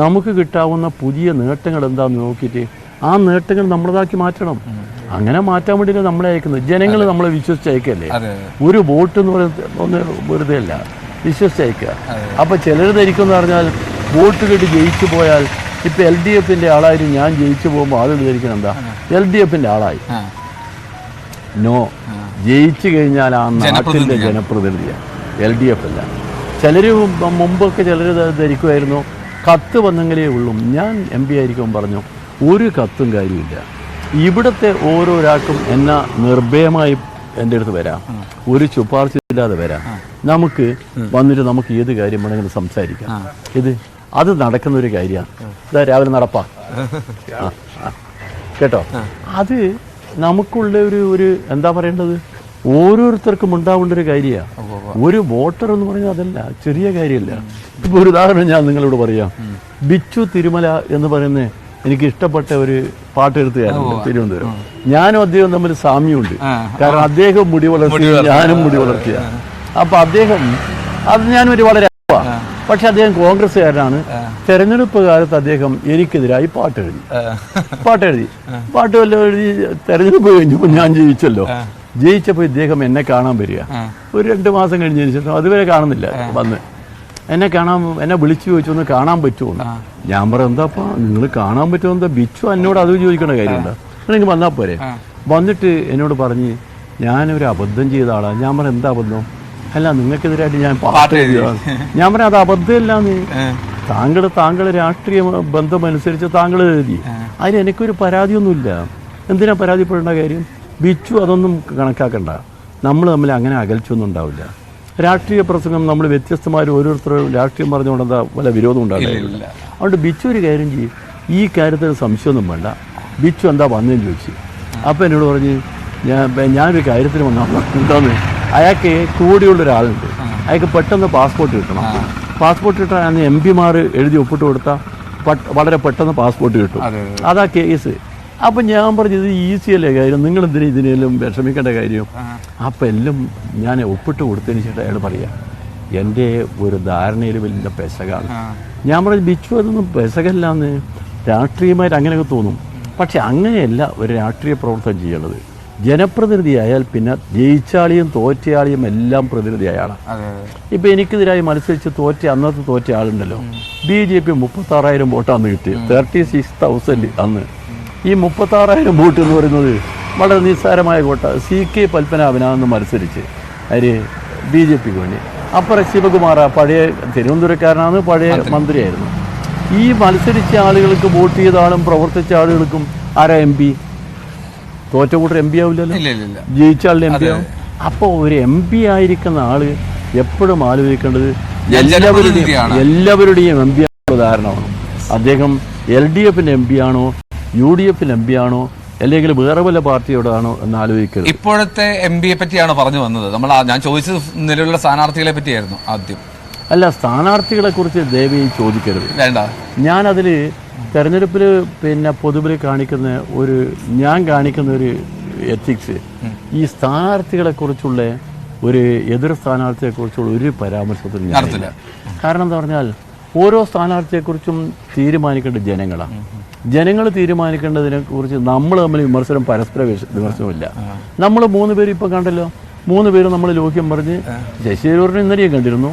നമുക്ക് കിട്ടാവുന്ന പുതിയ നേട്ടങ്ങൾ എന്താണെന്ന് നോക്കിയിട്ട് ആ നേട്ടങ്ങൾ നമ്മളതാക്കി മാറ്റണം. അങ്ങനെ മാറ്റാൻ വേണ്ടിയിട്ട് നമ്മളെ അയക്കുന്നത്. ജനങ്ങൾ നമ്മളെ വിശ്വസിച്ചയക്കല്ലേ. ഒരു വോട്ട് എന്ന് പറയുന്നത് ഒന്ന് വെറുതെ അല്ല, വിശ്വസിച്ചയക്കുക. അപ്പോൾ ചിലർ ധരിക്കുമെന്ന് പറഞ്ഞാൽ വോട്ട് കിട്ടി ജയിച്ചു പോയാൽ, ഇപ്പം LDFൻ്റെ ആളായിട്ട് ഞാൻ ജയിച്ചു പോകുമ്പോൾ ആളുകൾ ധരിക്കണം എന്താ LDFൻ്റെ ആളായി. നോ, ജയിച്ചു കഴിഞ്ഞാൽ ആ നാട്ടിൻ്റെ ജനപ്രതിനിധിയാണ്, LDF അല്ല. ചിലർ മുമ്പൊക്കെ ചിലർ ധരിക്കുമായിരുന്നു കത്ത് വന്നെങ്കിലേ ഉള്ളൂ. ഞാൻ MP ആയിരിക്കും പറഞ്ഞു ഒരു കത്തും കാര്യമില്ല. ഇവിടുത്തെ ഓരോരാൾക്കും എന്നാ നിർഭയമായി എൻ്റെ അടുത്ത് വരാം, ഒരു ശുപാർശയില്ലാതെ വരാം. നമുക്ക് വന്നിട്ട് നമുക്ക് ഏത് കാര്യം വേണമെങ്കിലും സംസാരിക്കാം. അത് നടക്കുന്ന ഒരു കാര്യമാണ്. ഇതാ രാവിലെ നടപ്പാ കേട്ടോ. അത് നമുക്കുള്ള ഒരു എന്താ പറയേണ്ടത്, ഓരോരുത്തർക്കും ഉണ്ടാവേണ്ട ഒരു കാര്യമാണ്. ഒരു വോട്ടർ എന്ന് പറഞ്ഞാൽ അതല്ല ചെറിയ കാര്യമല്ല. ഇപ്പോൾ ഒരു ഉദാഹരണം ഞാൻ നിങ്ങളോട് പറയാം. ബിച്ചു തിരുമല എന്ന് പറയുന്ന എനിക്ക് ഇഷ്ടപ്പെട്ട ഒരു പാട്ടെഴുത്തുകാരുണ്ട് തിരുവനന്തപുരം. ഞാനും അദ്ദേഹം തമ്മിൽ സാമ്യമുണ്ട്. കാരണം അദ്ദേഹം മുടി വളർത്തി, ഞാനും മുടി വളർത്തിയ. അപ്പം അദ്ദേഹം അത് ഞാനൊരു വളരെ പക്ഷെ അദ്ദേഹം കോൺഗ്രസ്സുകാരനാണ്. തെരഞ്ഞെടുപ്പ് കാലത്ത് അദ്ദേഹം എനിക്കെതിരായി പാട്ടെഴുതി പാട്ട് വല്ലതും എഴുതി. തെരഞ്ഞെടുപ്പ് കഴിഞ്ഞപ്പോൾ ഞാൻ ജയിച്ചപ്പോൾ ഇദ്ദേഹം എന്നെ കാണാൻ വരിക. ഒരു 2 മാസം കഴിഞ്ഞതിന് ശേഷം അതുവരെ കാണുന്നില്ല. വന്ന് എന്നെ വിളിച്ചു ചോദിച്ചു ഒന്ന് കാണാൻ പറ്റുമോ. ഞാൻ പറയാം എന്താപ്പാ നിങ്ങൾ കാണാൻ പറ്റുമോ എന്താ, ബിച്ചു എന്നോട് അത് ചോദിക്കണ കാര്യമുണ്ടോ, നിങ്ങൾ വന്നാൽ പോരെ. വന്നിട്ട് എന്നോട് പറഞ്ഞ് ഞാനൊരു അബദ്ധം ചെയ്ത ആളാണ്. ഞാൻ പറയാം എന്താ അബദ്ധം? അല്ല നിങ്ങൾക്കെതിരായിട്ട് ഞാൻ പാട്ട് എഴുതിയതാണ്. ഞാൻ പറയാം അത് അബദ്ധമില്ലാന്ന്. താങ്കളുടെ രാഷ്ട്രീയ ബന്ധമനുസരിച്ച് താങ്കൾ എഴുതി, അതിന് എനിക്കൊരു പരാതിയൊന്നുമില്ല. എന്തിനാ പരാതിപ്പെടേണ്ട കാര്യം? ബിച്ചു അതൊന്നും കണക്കാക്കണ്ട. നമ്മൾ തമ്മിൽ അങ്ങനെ അകൽച്ചൊന്നും ഉണ്ടാവില്ല. രാഷ്ട്രീയ പ്രസംഗം നമ്മൾ വ്യത്യസ്തമായ ഓരോരുത്തരും രാഷ്ട്രീയം പറഞ്ഞുകൊണ്ട് എന്താ വല്ല വിരോധം ഉണ്ടാകില്ല. അതുകൊണ്ട് ബിച്ചു ഒരു കാര്യം ചെയ്യും, ഈ കാര്യത്തിൽ സംശയമൊന്നും വേണ്ട. ബിച്ചു എന്താ വന്നതെന്ന് ചോദിച്ചു. അപ്പോൾ എന്നോട് പറഞ്ഞ് ഞാനൊരു കാര്യത്തിന് വന്നാൽ എന്താന്ന്, അയാൾക്ക് കൂടിയുള്ള ഒരാളുണ്ട്, അയാൾക്ക് പെട്ടെന്ന് പാസ്പോർട്ട് കിട്ടണം. പാസ്പോർട്ട് കിട്ടാൻ അന്ന് MP-മാർ എഴുതി ഒപ്പിട്ട് കൊടുത്താൽ വളരെ പെട്ടെന്ന് പാസ്പോർട്ട് കിട്ടും. അതാ കേസ്. അപ്പം ഞാൻ പറഞ്ഞു ഇത് ഈസിയല്ലേ കാര്യം, നിങ്ങളെന്തിനും ഇതിനെല്ലാം വിഷമിക്കേണ്ട കാര്യം. അപ്പം എല്ലാം ഞാൻ ഒപ്പിട്ട് കൊടുത്തതിന് ശേഷം അയാൾ പറയാം എൻ്റെ ഒരു ധാരണയിൽ വലിയ പെശകാണ്. ഞാൻ പറഞ്ഞു ബിച്ചു അതൊന്നും പെശകല്ലാന്ന്, രാഷ്ട്രീയമായിട്ട് അങ്ങനെയൊക്കെ തോന്നും. പക്ഷെ അങ്ങനെയല്ല ഒരു രാഷ്ട്രീയ പ്രവർത്തനം ചെയ്യേണ്ടത്. ജനപ്രതിനിധിയായാൽ പിന്നെ ജയിച്ചാളിയും തോറ്റയാളിയും എല്ലാം പ്രതിനിധി അയാളാണ്. ഇപ്പം എനിക്കെതിരായി മത്സരിച്ച് അന്നത്തെ തോറ്റ ആളുണ്ടല്ലോ, BJP 36,000 വോട്ടാന്ന് കിട്ടി, 36,000 അന്ന്. ഈ 36,000 വോട്ട് എന്ന് പറയുന്നത് വളരെ നിസ്സാരമായ വോട്ട. CK പത്മനാഭനാന്ന് മത്സരിച്ച് BJPക്ക് വേണ്ടി. അപ്പുറം ശിവകുമാർ പഴയ തിരുവനന്തപുരക്കാരനാണ്, പഴയ മന്ത്രിയായിരുന്നു. ഈ മത്സരിച്ച ആളുകൾക്ക് വോട്ട് ചെയ്ത ആളും പ്രവർത്തിച്ച ആളുകൾക്കും ആരാ എം പി? തോറ്റ കൂട്ടർ എം പി ആവില്ലല്ലോ, ഇല്ല ഇല്ല ഇല്ല. ജയിച്ച ആളുടെ എം പി ആവും. അപ്പോൾ ഒരു എം പി ആയിരിക്കുന്ന ആള് എപ്പോഴും ആലോചിക്കേണ്ടത് എല്ലാവരുടെയും എം പി ആണുള്ള ഉദാഹരണമാണ്. അദ്ദേഹം LDFന്റെ എം പി ആണോ, UDFന്റെ എം പി ആണോ, അല്ലെങ്കിൽ വേറെ വല്ല പാർട്ടിയോടാണോ എന്ന് ആലോചിക്കരുത്. ഇപ്പോഴത്തെ MPയെ പറ്റിയാണ് പറഞ്ഞു വന്നത്. ഞാൻ ചോദിച്ചത് നിലവിലുള്ള സ്ഥാനാർത്ഥികളെ പറ്റിയായിരുന്നു ആദ്യം. അല്ല, സ്ഥാനാർത്ഥികളെ കുറിച്ച് ദയവായി ചോദിക്കരുത്. വേണ്ട. ഞാനതിൽ തെരഞ്ഞെടുപ്പിൽ പൊതുവിൽ കാണിക്കുന്ന ഞാൻ കാണിക്കുന്ന ഒരു എത്തിക്സ്, ഈ സ്ഥാനാർത്ഥികളെ കുറിച്ചുള്ള ഒരു എതിർ സ്ഥാനാർത്ഥിയെ കുറിച്ചുള്ള ഒരു പരാമർശത്തിൽ ഞാനില്ല. കാരണം എന്താ പറഞ്ഞാൽ ഓരോ സ്ഥാനാർത്ഥിയെക്കുറിച്ചും തീരുമാനിക്കേണ്ടത് ജനങ്ങളാണ്. ജനങ്ങൾ തീരുമാനിക്കേണ്ടതിനെ കുറിച്ച് നമ്മൾ തമ്മിൽ പരസ്പര വിമർശനമില്ല. നമ്മൾ 3 പേര് ഇപ്പം കണ്ടല്ലോ, 3 പേരും നമ്മൾ ലോക്യം പറഞ്ഞ് ശശി തരൂരിനെ ഇന്നലെയും കണ്ടിരുന്നു,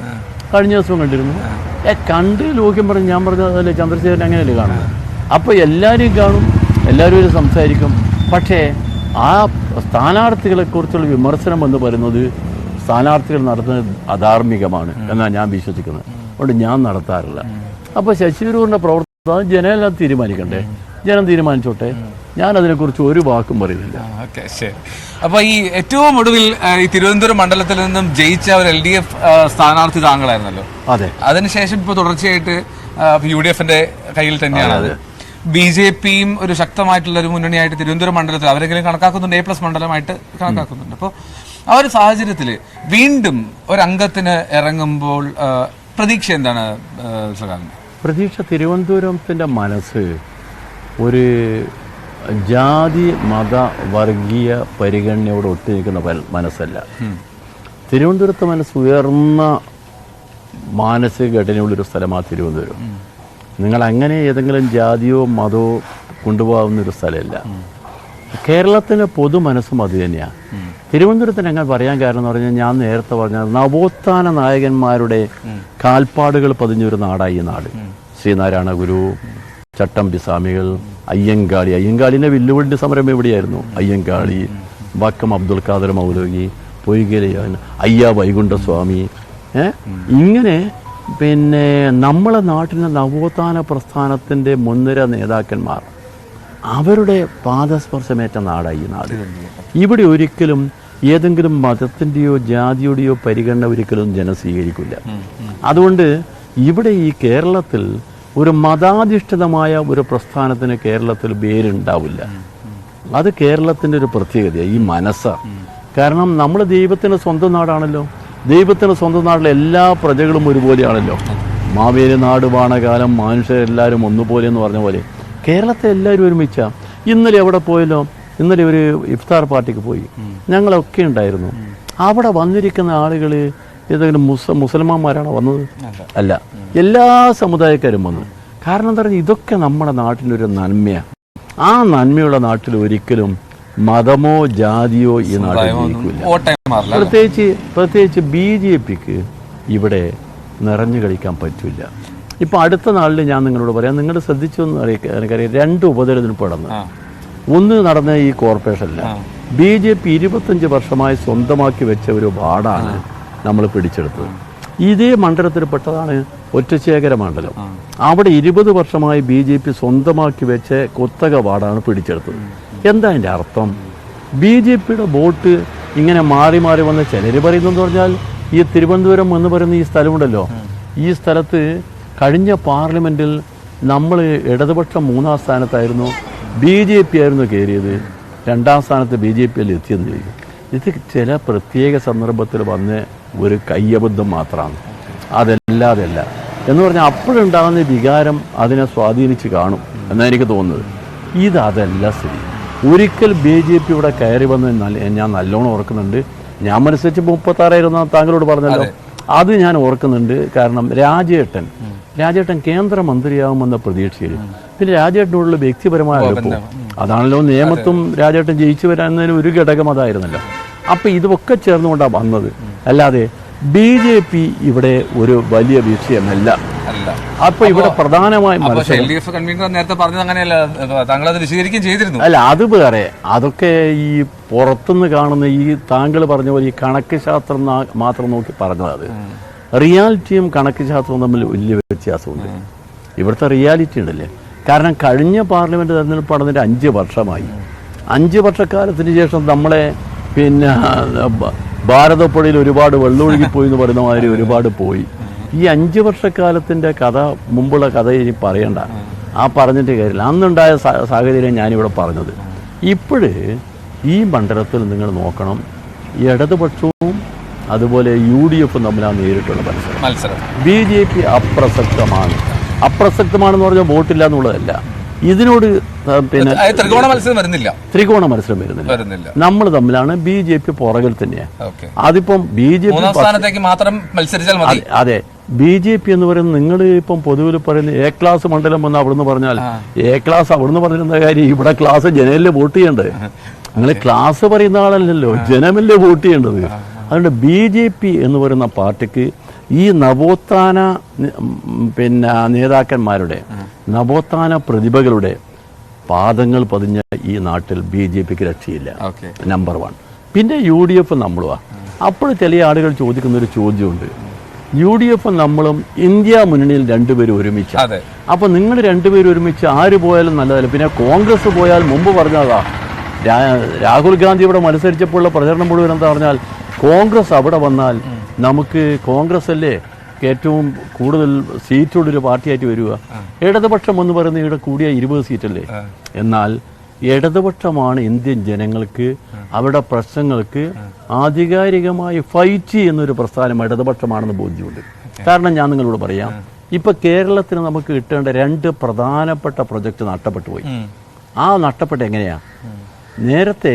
കഴിഞ്ഞ ദിവസവും കണ്ടിരുന്നു. കണ്ട് ലോക്യം പറഞ്ഞ് ഞാൻ പറഞ്ഞതല്ലേ ചന്ദ്രശേഖരൻ അങ്ങനെയല്ലേ കാണുന്നത്. അപ്പോൾ എല്ലാവരെയും കാണും, എല്ലാവരും സംസാരിക്കും. പക്ഷേ ആ സ്ഥാനാർത്ഥികളെക്കുറിച്ചുള്ള വിമർശനം എന്ന് പറയുന്നത് സ്ഥാനാർത്ഥികൾ നടത്തുന്നത് അധാർമികമാണ് എന്നാണ് ഞാൻ വിശ്വസിക്കുന്നത്. അതുകൊണ്ട് ഞാൻ നടത്താറില്ല. അപ്പോൾ ശശി തരൂരിൻ്റെ പ്രവർത്തനം ജനമെല്ലാം തീരുമാനിക്കണ്ടേ, ജനം തീരുമാനിച്ചോട്ടെ. ഞാൻ അതിനെക്കുറിച്ച് ഒരു വാക്കും പറയുന്നില്ല. ശരി. അപ്പോൾ ഈ ഏറ്റവും ഒടുവിൽ ഈ തിരുവനന്തപുരം മണ്ഡലത്തിൽ നിന്നും ജയിച്ച ഒരു LDF സ്ഥാനാർത്ഥി താങ്കളായിരുന്നല്ലോ. അതെ. അതിനുശേഷം ഇപ്പോൾ തുടർച്ചയായിട്ട് UDFന്റെ കയ്യിൽ തന്നെയാണ് അത്. BJPയും ഒരു ശക്തമായിട്ടുള്ള ഒരു മുന്നണിയായിട്ട് തിരുവനന്തപുരം മണ്ഡലത്തിൽ അവരെങ്കിലും കണക്കാക്കുന്നുണ്ട്, A+ മണ്ഡലമായിട്ട് കണക്കാക്കുന്നുണ്ട്. അപ്പോൾ ആ ഒരു സാഹചര്യത്തിൽ വീണ്ടും ഒരംഗത്തിന് ഇറങ്ങുമ്പോൾ പ്രതീക്ഷ എന്താണ് സഖാവിന്? പ്രതീക്ഷ തിരുവനന്തപുരത്തിൻ്റെ മനസ്സ് ഒരു ജാതി മത വർഗീയ പരിഗണനയോട് ഒത്തുനിൽക്കുന്ന മനസ്സല്ല. തിരുവനന്തപുരത്തെ മനസ്സ് ഉയർന്ന മാനസിക ഘടനയുള്ളൊരു സ്ഥലമാണ് തിരുവനന്തപുരം. നിങ്ങൾ അങ്ങനെ ഏതെങ്കിലും ജാതിയോ മതമോ കൊണ്ടുപോകുന്നൊരു സ്ഥലമല്ല. കേരളത്തിൻ്റെ പൊതു മനസ്സും അത് തന്നെയാണ്. തിരുവനന്തപുരത്തിന് അങ്ങനെ പറയാൻ കാരണം എന്ന് പറഞ്ഞാൽ ഞാൻ നേരത്തെ പറഞ്ഞ നവോത്ഥാന നായകന്മാരുടെ കാൽപ്പാടുകൾ പതിഞ്ഞൊരു നാടായി ഈ നാട്. ശ്രീനാരായണ ഗുരു, ചട്ടമ്പി സ്വാമികൾ, അയ്യങ്കാളിൻ്റെ വില്ലുവണ്ടി സമരം എവിടെയായിരുന്നു? അയ്യങ്കാളി, വക്കം അബ്ദുൽ ഖാദർ മൗലവി, പൊയ്കല അയ്യ വൈകുണ്ഠസ്വാമി, ഇങ്ങനെ നമ്മളെ നാട്ടിലെ നവോത്ഥാന പ്രസ്ഥാനത്തിൻ്റെ മുൻനിര നേതാക്കന്മാർ അവരുടെ പാദസ്പർശമേറ്റ നാടായി ഈ നാട്. ഇവിടെ ഒരിക്കലും ഏതെങ്കിലും മതത്തിൻ്റെയോ ജാതിയുടെയോ പരിഗണന ഒരിക്കലും ജനം സ്വീകരിക്കില്ല. അതുകൊണ്ട് ഇവിടെ ഈ കേരളത്തിൽ ഒരു മതാധിഷ്ഠിതമായ ഒരു പ്രസ്ഥാനത്തിന് കേരളത്തിൽ വേരുണ്ടാവില്ല. അത് കേരളത്തിൻ്റെ ഒരു പ്രത്യേകതയാണ്, ഈ മനസ്സാണ്. കാരണം നമ്മൾ ദൈവത്തിൻ്റെ സ്വന്തം നാടാണല്ലോ. ദൈവത്തിൻ്റെ സ്വന്തം നാട്ടിലെ എല്ലാ പ്രജകളും ഒരുപോലെയാണല്ലോ. മാവേലി നാട് വാണകാലം മനുഷ്യരെല്ലാവരും ഒന്നുപോലെ എന്ന് പറഞ്ഞ പോലെ കേരളത്തെ എല്ലാവരും ഒരുമിച്ചാണ്. ഇന്നലെ എവിടെ പോയല്ലോ? ഇന്നലെ ഒരു ഇഫ്താർ പാർട്ടിക്ക് പോയി, ഞങ്ങളൊക്കെ ഉണ്ടായിരുന്നു. അവിടെ വന്നിരിക്കുന്ന ആളുകൾ ഏതെങ്കിലും മുസൽമാന്മാരാണോ വന്നത്? അല്ല, എല്ലാ സമുദായക്കാരും വന്നു. കാരണം എന്താ പറയുക, ഇതൊക്കെ നമ്മുടെ നാട്ടിലൊരു നന്മയാണ്. ആ നന്മയുള്ള നാട്ടിൽ ഒരിക്കലും മതമോ ജാതിയോ ഈ നാട്ടിൽ ജയിക്കില്ല. പ്രത്യേകിച്ച് BJPക്ക് ഇവിടെ നിറഞ്ഞു കളിക്കാൻ പറ്റില്ല. ഇപ്പം അടുത്ത നാളിൽ ഞാൻ നിങ്ങളോട് പറയാം, നിങ്ങൾ ശ്രദ്ധിച്ചൊന്നും എനിക്കറിയാം, 2 ഉപതെരഞ്ഞെടുപ്പ് നടന്നു. ഒന്ന് നടന്ന ഈ കോർപ്പറേഷനില്ല. BJP 25 വർഷമായി സ്വന്തമാക്കി വെച്ച ഒരു വാർഡാണ് നമ്മൾ പിടിച്ചെടുത്തത്. ഇതേ മണ്ഡലത്തിൽപ്പെട്ടതാണ് ഒറ്റശേഖര മണ്ഡലം. അവിടെ 20 വർഷമായി BJP സ്വന്തമാക്കി വെച്ച കൊത്തക വാർഡാണ് പിടിച്ചെടുത്തത്. എന്താ അതിൻ്റെ അർത്ഥം? BJPയുടെ വോട്ട് ഇങ്ങനെ മാറി മാറി വന്ന് ചിലർ പറയുന്നതെന്ന് പറഞ്ഞാൽ ഈ തിരുവനന്തപുരം എന്ന് പറയുന്ന ഈ സ്ഥലമുണ്ടല്ലോ, ഈ സ്ഥലത്ത് കഴിഞ്ഞ പാർലമെൻറ്റിൽ നമ്മൾ ഇടതുപക്ഷം 3-ാം സ്ഥാനത്തായിരുന്നു, BJP ആയിരുന്നു കയറിയത്, 2-ാം സ്ഥാനത്ത് BJP എത്തിയെന്ന് ചോദിക്കും. ഇത് ചില പ്രത്യേക സന്ദർഭത്തിൽ വന്ന ഒരു കയ്യബദ്ധം മാത്രമാണ്, അതല്ലാതല്ല എന്ന് പറഞ്ഞാൽ അപ്പോഴുണ്ടാകുന്ന വികാരം അതിനെ സ്വാധീനിച്ച് കാണും എന്നാണ് എനിക്ക് തോന്നുന്നത്. അതല്ല സ്ഥിതി. ഒരിക്കൽ BJP ഇവിടെ കയറി വന്ന് ഞാൻ നല്ലോണം ഓർക്കുന്നുണ്ട്. ഞാൻ മനസ്സിച്ച് 36 താങ്കളോട് പറഞ്ഞല്ലോ, അത് ഞാൻ ഓർക്കുന്നുണ്ട്. കാരണം രാജേട്ടൻ കേന്ദ്രമന്ത്രിയാവുമെന്ന പ്രതീക്ഷയിൽ, പിന്നെ രാജേട്ടനോടുള്ള വ്യക്തിപരമായ അടുപ്പം, അതാണല്ലോ നിയമത്തും രാജേട്ടൻ ജയിച്ചു വരാന്നതിന് ഒരു ഘടകം അതായിരുന്നല്ലോ. അപ്പം ഇതൊക്കെ ചേർന്നുകൊണ്ടാണ് വന്നത്. അല്ലാതെ BJP ഇവിടെ ഒരു വലിയ വിഷയമല്ല. അപ്പൊ ഇവിടെ പ്രധാനമായും അല്ല, അത് വേറെ. അതൊക്കെ ഈ പുറത്തുനിന്ന് കാണുന്ന ഈ താങ്കൾ പറഞ്ഞ പോലെ ഈ കണക്ക് ശാസ്ത്രം മാത്രം നോക്കി പറഞ്ഞത്. റിയാലിറ്റിയും കണക്ക് ശാസ്ത്രവും തമ്മിൽ വലിയ വ്യത്യാസമുണ്ട്. ഇവിടുത്തെ റിയാലിറ്റി ഉണ്ടല്ലേ. കാരണം കഴിഞ്ഞ പാർലമെൻറ്റ് തെരഞ്ഞെടുപ്പ് നടന്നിട്ട് 5 വർഷമായി. 5 വർഷക്കാലത്തിന് ശേഷം നമ്മളെ പിന്നെ ഭാരതപ്പുഴയിൽ ഒരുപാട് വെള്ളമൊഴുകിപ്പോയി എന്ന് പറയുന്ന മാതിരി ഒരുപാട് പോയി. ഈ 5 വർഷക്കാലത്തിൻ്റെ കഥ, മുമ്പുള്ള കഥ ഇനി പറയണ്ട, ആ പറഞ്ഞിട്ട് കാര്യമില്ല. അന്നുണ്ടായ സാഹചര്യം ഞാനിവിടെ പറഞ്ഞത്. ഇപ്പോഴ് ഈ മണ്ഡലത്തിൽ നിങ്ങൾ നോക്കണം, ഇടതുപക്ഷവും അതുപോലെ UDF തമ്മിലാണ് നേരിട്ടുള്ള മത്സരം. BJP അപ്രസക്തമാണെന്ന് പറഞ്ഞാൽ വോട്ടില്ല എന്നുള്ളതല്ല, ഇതിനോട് പിന്നെ ത്രികോണ മത്സരം വരുന്നില്ല. നമ്മൾ തമ്മിലാണ്. BJP പുറകിൽ തന്നെയാണ്. അതിപ്പം BJP മാത്രം മത്സരിച്ചാൽ മതി. അതെ, BJP എന്ന് പറയുന്നത് നിങ്ങൾ ഇപ്പം പൊതുവിൽ പറയുന്ന A ക്ലാസ് മണ്ഡലം എന്ന് അവിടുന്ന് പറഞ്ഞാൽ A ക്ലാസ് അവിടുന്ന് പറഞ്ഞിരുന്ന കാര്യം ഇവിടെ ക്ലാസ് ജനമല്ലേ വോട്ട് ചെയ്യേണ്ടത്. നിങ്ങൾ ക്ലാസ് പറയുന്ന ആളല്ലല്ലോ, ജനമല്ലേ വോട്ട് ചെയ്യേണ്ടത്. അതുകൊണ്ട് BJP എന്ന് പറയുന്ന പാർട്ടിക്ക് ഈ നവോത്ഥാന പിന്നെ നേതാക്കന്മാരുടെ, നവോത്ഥാന പ്രതിഭകളുടെ പാദങ്ങൾ പതിഞ്ഞ ഈ നാട്ടിൽ BJPക്ക് രക്ഷയില്ല. നമ്പർ 1. പിന്നെ UDF നമ്മളുമാണ്. അപ്പോൾ ചില ആളുകൾ ചോദിക്കുന്നൊരു ചോദ്യമുണ്ട്, UDF നമ്മളും ഇന്ത്യ മുന്നണിയിൽ രണ്ടുപേരും ഒരുമിച്ച്. അപ്പോൾ നിങ്ങൾ രണ്ടുപേരും ഒരുമിച്ച് ആര് പോയാലും നല്ലതല്ല. പിന്നെ കോൺഗ്രസ് പോയാൽ, മുമ്പ് പറഞ്ഞതാ രാഹുൽ ഗാന്ധി ഇവിടെ മത്സരിച്ചപ്പോഴുള്ള പ്രചരണം മുഴുവൻ എന്താ പറഞ്ഞാൽ, കോൺഗ്രസ് അവിടെ വന്നാൽ നമുക്ക് കോൺഗ്രസ് അല്ലേ ഏറ്റവും കൂടുതൽ സീറ്റുള്ളൊരു പാർട്ടിയായിട്ട് വരിക. ഇടതുപക്ഷം എന്ന് പറയുന്നത് ഇവിടെ കൂടിയ 20 സീറ്റല്ലേ. എന്നാൽ ഇടതുപക്ഷമാണ് ഇന്ത്യൻ ജനങ്ങൾക്ക് അവരുടെ പ്രശ്നങ്ങൾക്ക് ആധികാരികമായി ഫൈറ്റ് ചെയ്യുന്നൊരു പ്രസ്ഥാനം ഇടതുപക്ഷമാണെന്ന് ബോധ്യമുണ്ട്. കാരണം ഞാൻ നിങ്ങളോട് പറയാം, ഇപ്പം കേരളത്തിന് നമുക്ക് കിട്ടേണ്ട 2 പ്രധാനപ്പെട്ട പ്രൊജക്റ്റ് നഷ്ടപ്പെട്ടു പോയി. ആ നഷ്ടപ്പെട്ട് എങ്ങനെയാ? നേരത്തെ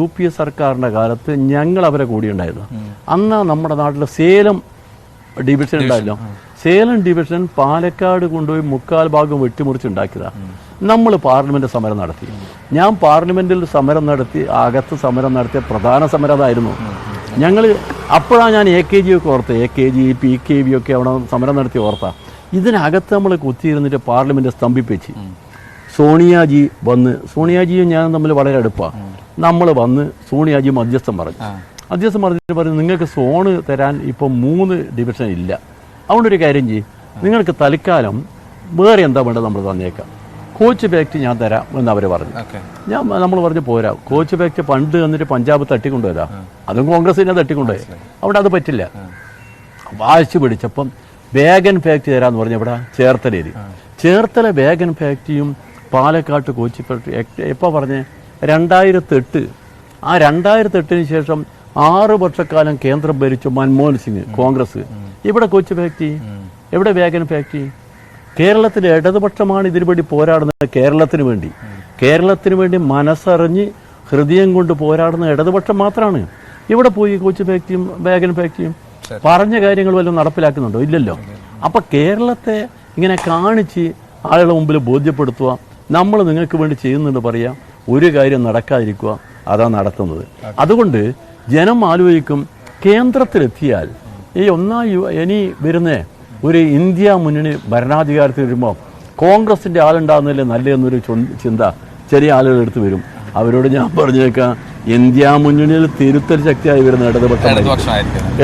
UPA സർക്കാരിൻ്റെ കാലത്ത് ഞങ്ങൾ അവരെ കൂടിയുണ്ടായിരുന്നു. അന്ന് നമ്മുടെ നാട്ടിൽ സേലം ഡിവിഷൻ ഉണ്ടായല്ലോ. സേലം ഡിവിഷൻ പാലക്കാട് കൊണ്ടുപോയി 3/4 ഭാഗം വെട്ടിമുറിച്ചുണ്ടാക്കിയതാണ്. നമ്മൾ പാർലമെൻറ്റ് സമരം നടത്തി. ഞാൻ പാർലമെൻറ്റിൽ സമരം നടത്തി, അകത്ത് സമരം നടത്തിയ പ്രധാന സമരം അതായിരുന്നു. ഞങ്ങൾ അപ്പോഴാണ് ഞാൻ AKG ഒക്കെ ഓർത്ത്, AKG PKB ഒക്കെ അവിടെ സമരം നടത്തി ഓർത്താ. ഇതിനകത്ത് നമ്മൾ കുത്തിയിരുന്നിട്ട് പാർലമെൻറ്റ് സ്തംഭിപ്പിച്ച് സോണിയാജി വന്ന്, സോണിയാജിയും ഞാനും തമ്മിൽ വളരെ അടുപ്പാണ്. നമ്മൾ വന്ന് സോണിയാജി മധ്യസ്ഥം പറഞ്ഞിട്ട് പറഞ്ഞു നിങ്ങൾക്ക് സോണ് തരാൻ ഇപ്പം 3 ഡിവിഷൻ ഇല്ല, അതുകൊണ്ടൊരു കാര്യം ചെയ്യും, നിങ്ങൾക്ക് തൽക്കാലം വേറെ എന്താ വേണ്ടത് നമ്മൾ തന്നേക്കാം, കോച്ച് ഫാക്ടറി ഞാൻ തരാം എന്ന് അവർ പറഞ്ഞു. നമ്മൾ പറഞ്ഞു പോരാ, കോച്ച് ഫാക്ടറി പണ്ട് വന്നിട്ട് പഞ്ചാബ് തട്ടിക്കൊണ്ടുവരാം, അതും കോൺഗ്രസിനെ തട്ടിക്കൊണ്ടുപോയി, അവിടെ അത് പറ്റില്ല. വാശി പിടിച്ചപ്പം വാഗൻ ഫാക്ടറി തരാമെന്ന് പറഞ്ഞു. ഇവിടെ ചേർത്തല വാഗൻ ഫാക്ടറിയും പാലക്കാട്ട് കോച്ച് ഫാക്ടറി എപ്പോൾ പറഞ്ഞേ 2008. ആ 2008 ശേഷം 6 വർഷക്കാലം കേന്ദ്രം ഭരിച്ചു മൻമോഹൻ സിംഗ്, കോൺഗ്രസ്. ഇവിടെ കോച്ച് ഫാക്ടറി, എവിടെ വാഗൻ ഫാക്ടറി? കേരളത്തിലെ ഇടതുപക്ഷമാണ് ഇതിനുവേണ്ടി പോരാടുന്നത്. കേരളത്തിന് വേണ്ടി മനസ്സറിഞ്ഞ് ഹൃദയം കൊണ്ട് പോരാടുന്ന ഇടതുപക്ഷം മാത്രമാണ്. ഇവിടെ പോയി കോച്ച് ഫാക്ടറിയും വാഗൻ ഫാക്ടറിയും പറഞ്ഞ കാര്യങ്ങൾ വല്ലതും നടപ്പിലാക്കുന്നുണ്ടോ? ഇല്ലല്ലോ. അപ്പം കേരളത്തെ ഇങ്ങനെ കാണിച്ച് ആളുകളുടെ മുമ്പിൽ ബോധ്യപ്പെടുത്തുക, നമ്മൾ നിങ്ങൾക്ക് വേണ്ടി ചെയ്യുന്നുണ്ട് പറയാം, ഒരു കാര്യം നടക്കാതിരിക്കുക, അതാണ് നടത്തുന്നത്. അതുകൊണ്ട് ജനം ആലോചിക്കും, കേന്ദ്രത്തിലെത്തിയാൽ ഈ ഇനി വരുന്ന ഒരു ഇന്ത്യ മുന്നണി ഭരണാധികാരത്തിൽ വരുമ്പോൾ കോൺഗ്രസിൻ്റെ ആളുണ്ടാകുന്നതിൽ നല്ലതെന്നൊരു ചിന്ത ചെറിയ ആളുകൾ എടുത്ത് വരും. അവരോട് ഞാൻ പറഞ്ഞേക്കാം, ഇന്ത്യ മുന്നണിയിൽ തിരുത്തൽ ശക്തിയായി വരുന്ന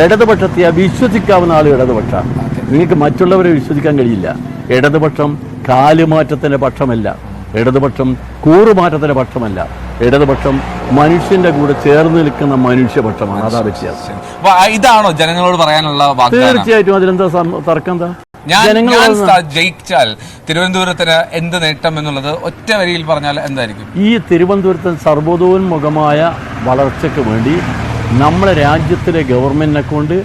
ഇടതുപക്ഷത്തെ വിശ്വസിക്കാവുന്ന ആൾ ഇടതുപക്ഷം. നിങ്ങൾക്ക് മറ്റുള്ളവരെ വിശ്വസിക്കാൻ കഴിയില്ല. ഇടതുപക്ഷം കാലുമാറ്റത്തിൻ്റെ പക്ഷമല്ല, ഇടതുപക്ഷം കൂറുമാറ്റത്തിൻ്റെ പക്ഷമല്ല, ഇടതുപക്ഷം മനുഷ്യന്റെ കൂടെ ചേർന്ന് നിൽക്കുന്ന മനുഷ്യപക്ഷമാണ്. അതാ വ്യത്യാസം. ഇതാണോ ജനങ്ങളോട് പറയാനുള്ള? തീർച്ചയായിട്ടും. അതിലെന്താ തർക്കം? എന്താ ജയിച്ചാൽ തിരുവനന്തപുരത്തിന് എന്ത് നേട്ടം എന്നുള്ളത് ഒറ്റ വരിയിൽ പറഞ്ഞാൽ എന്തായിരിക്കും? ഈ തിരുവനന്തപുരത്ത് സർവ്വതോന്മുഖമായ വളർച്ചയ്ക്ക് വേണ്ടി നമ്മുടെ രാജ്യത്തിലെ ഗവൺമെന്റിനെ കൊണ്ട്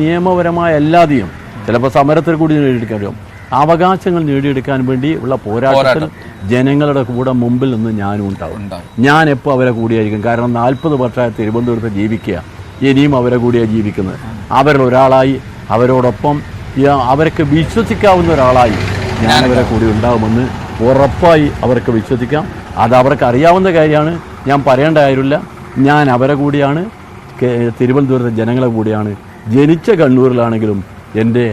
നിയമപരമായ എല്ലാതെയും ചിലപ്പോൾ സമരത്തിൽ കൂടി നേടിയെടുക്കാൻ കഴിയും, അവകാശങ്ങൾ നേടിയെടുക്കാൻ വേണ്ടി ഉള്ള പോരാട്ടത്തിൽ ജനങ്ങളുടെ കൂടെ മുമ്പിൽ നിന്ന് ഞാനും ഉണ്ടാവും. ഞാൻ എപ്പോൾ അവരെ കൂടിയായിരിക്കും. കാരണം 40 വർഷമായി തിരുവനന്തപുരത്ത് ജീവിക്കുക, ഇനിയും അവരെ കൂടിയാണ് ജീവിക്കുന്നത്. അവരിലൊരാളായി, അവരോടൊപ്പം അവർക്ക് വിശ്വസിക്കാവുന്ന ഒരാളായി ഞാനവരെ കൂടി ഉണ്ടാകുമെന്ന് ഉറപ്പായി അവർക്ക് വിശ്വസിക്കാം. അത് അവർക്ക് അറിയാവുന്ന കാര്യമാണ്, ഞാൻ പറയേണ്ട കാര്യമില്ല. ഞാൻ അവരെ കൂടിയാണ്, തിരുവനന്തപുരത്തെ ജനങ്ങളെ കൂടിയാണ്. ജനിച്ച കണ്ണൂരിലാണെങ്കിലും എൻ്റെ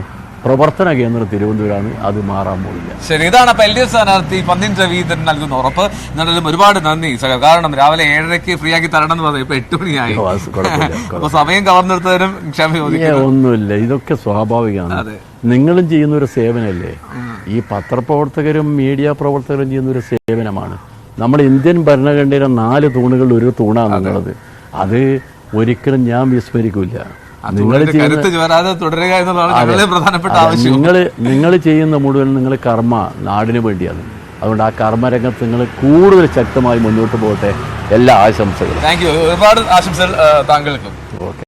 പ്രവർത്തന കേന്ദ്രം തിരുവനന്തപുരമാണ്. അത് മാറാൻ പോയില്ല. ശരി, ഇതാണ് അപ്പൊ LDF സ്ഥാനാർത്ഥി പന്ന്യൻ രവീന്ദ്രൻ നൽകുന്ന ഉറപ്പ്. എന്നാലും ഒരുപാട് നന്ദി സർ. കാരണം രാവിലെ 7:30 ഫ്രീ ആക്കി തരണം എന്ന് പറഞ്ഞു, ഇപ്പൊ 8 മണിയായി. അപ്പൊ സമയം കവർന്നെടുത്തതിനും ക്ഷമ ചോദിക്കുന്നു. ഒന്നുമില്ല, ഇതൊക്കെ സ്വാഭാവികമാണ്. നിങ്ങളും ചെയ്യുന്ന ഒരു സേവനമല്ലേ, ഈ പത്രപ്രവർത്തകരും മീഡിയ പ്രവർത്തകരും ചെയ്യുന്ന ഒരു സേവനമാണ്. നമ്മുടെ ഇന്ത്യൻ ഭരണഘടനയിലെ 4 തൂണുകളിൽ ഒരു തൂണാണ് നിങ്ങളത്. അത് ഒരിക്കലും ഞാൻ വിസ്മരിക്കില്ല. നിങ്ങൾ ചെയ്യുന്ന മുഴുവൻ നിങ്ങൾ കർമ്മ നാടിന് വേണ്ടിയാണ്. അതുകൊണ്ട് ആ കർമ്മരംഗത്ത് നിങ്ങൾ കൂടുതൽ ശക്തമായി മുന്നോട്ട് പോകട്ടെ. എല്ലാ ആശംസകളും. Thank you. ഒരുപാട് ആശംസകൾ താങ്കൾക്കും. ഓക്കെ.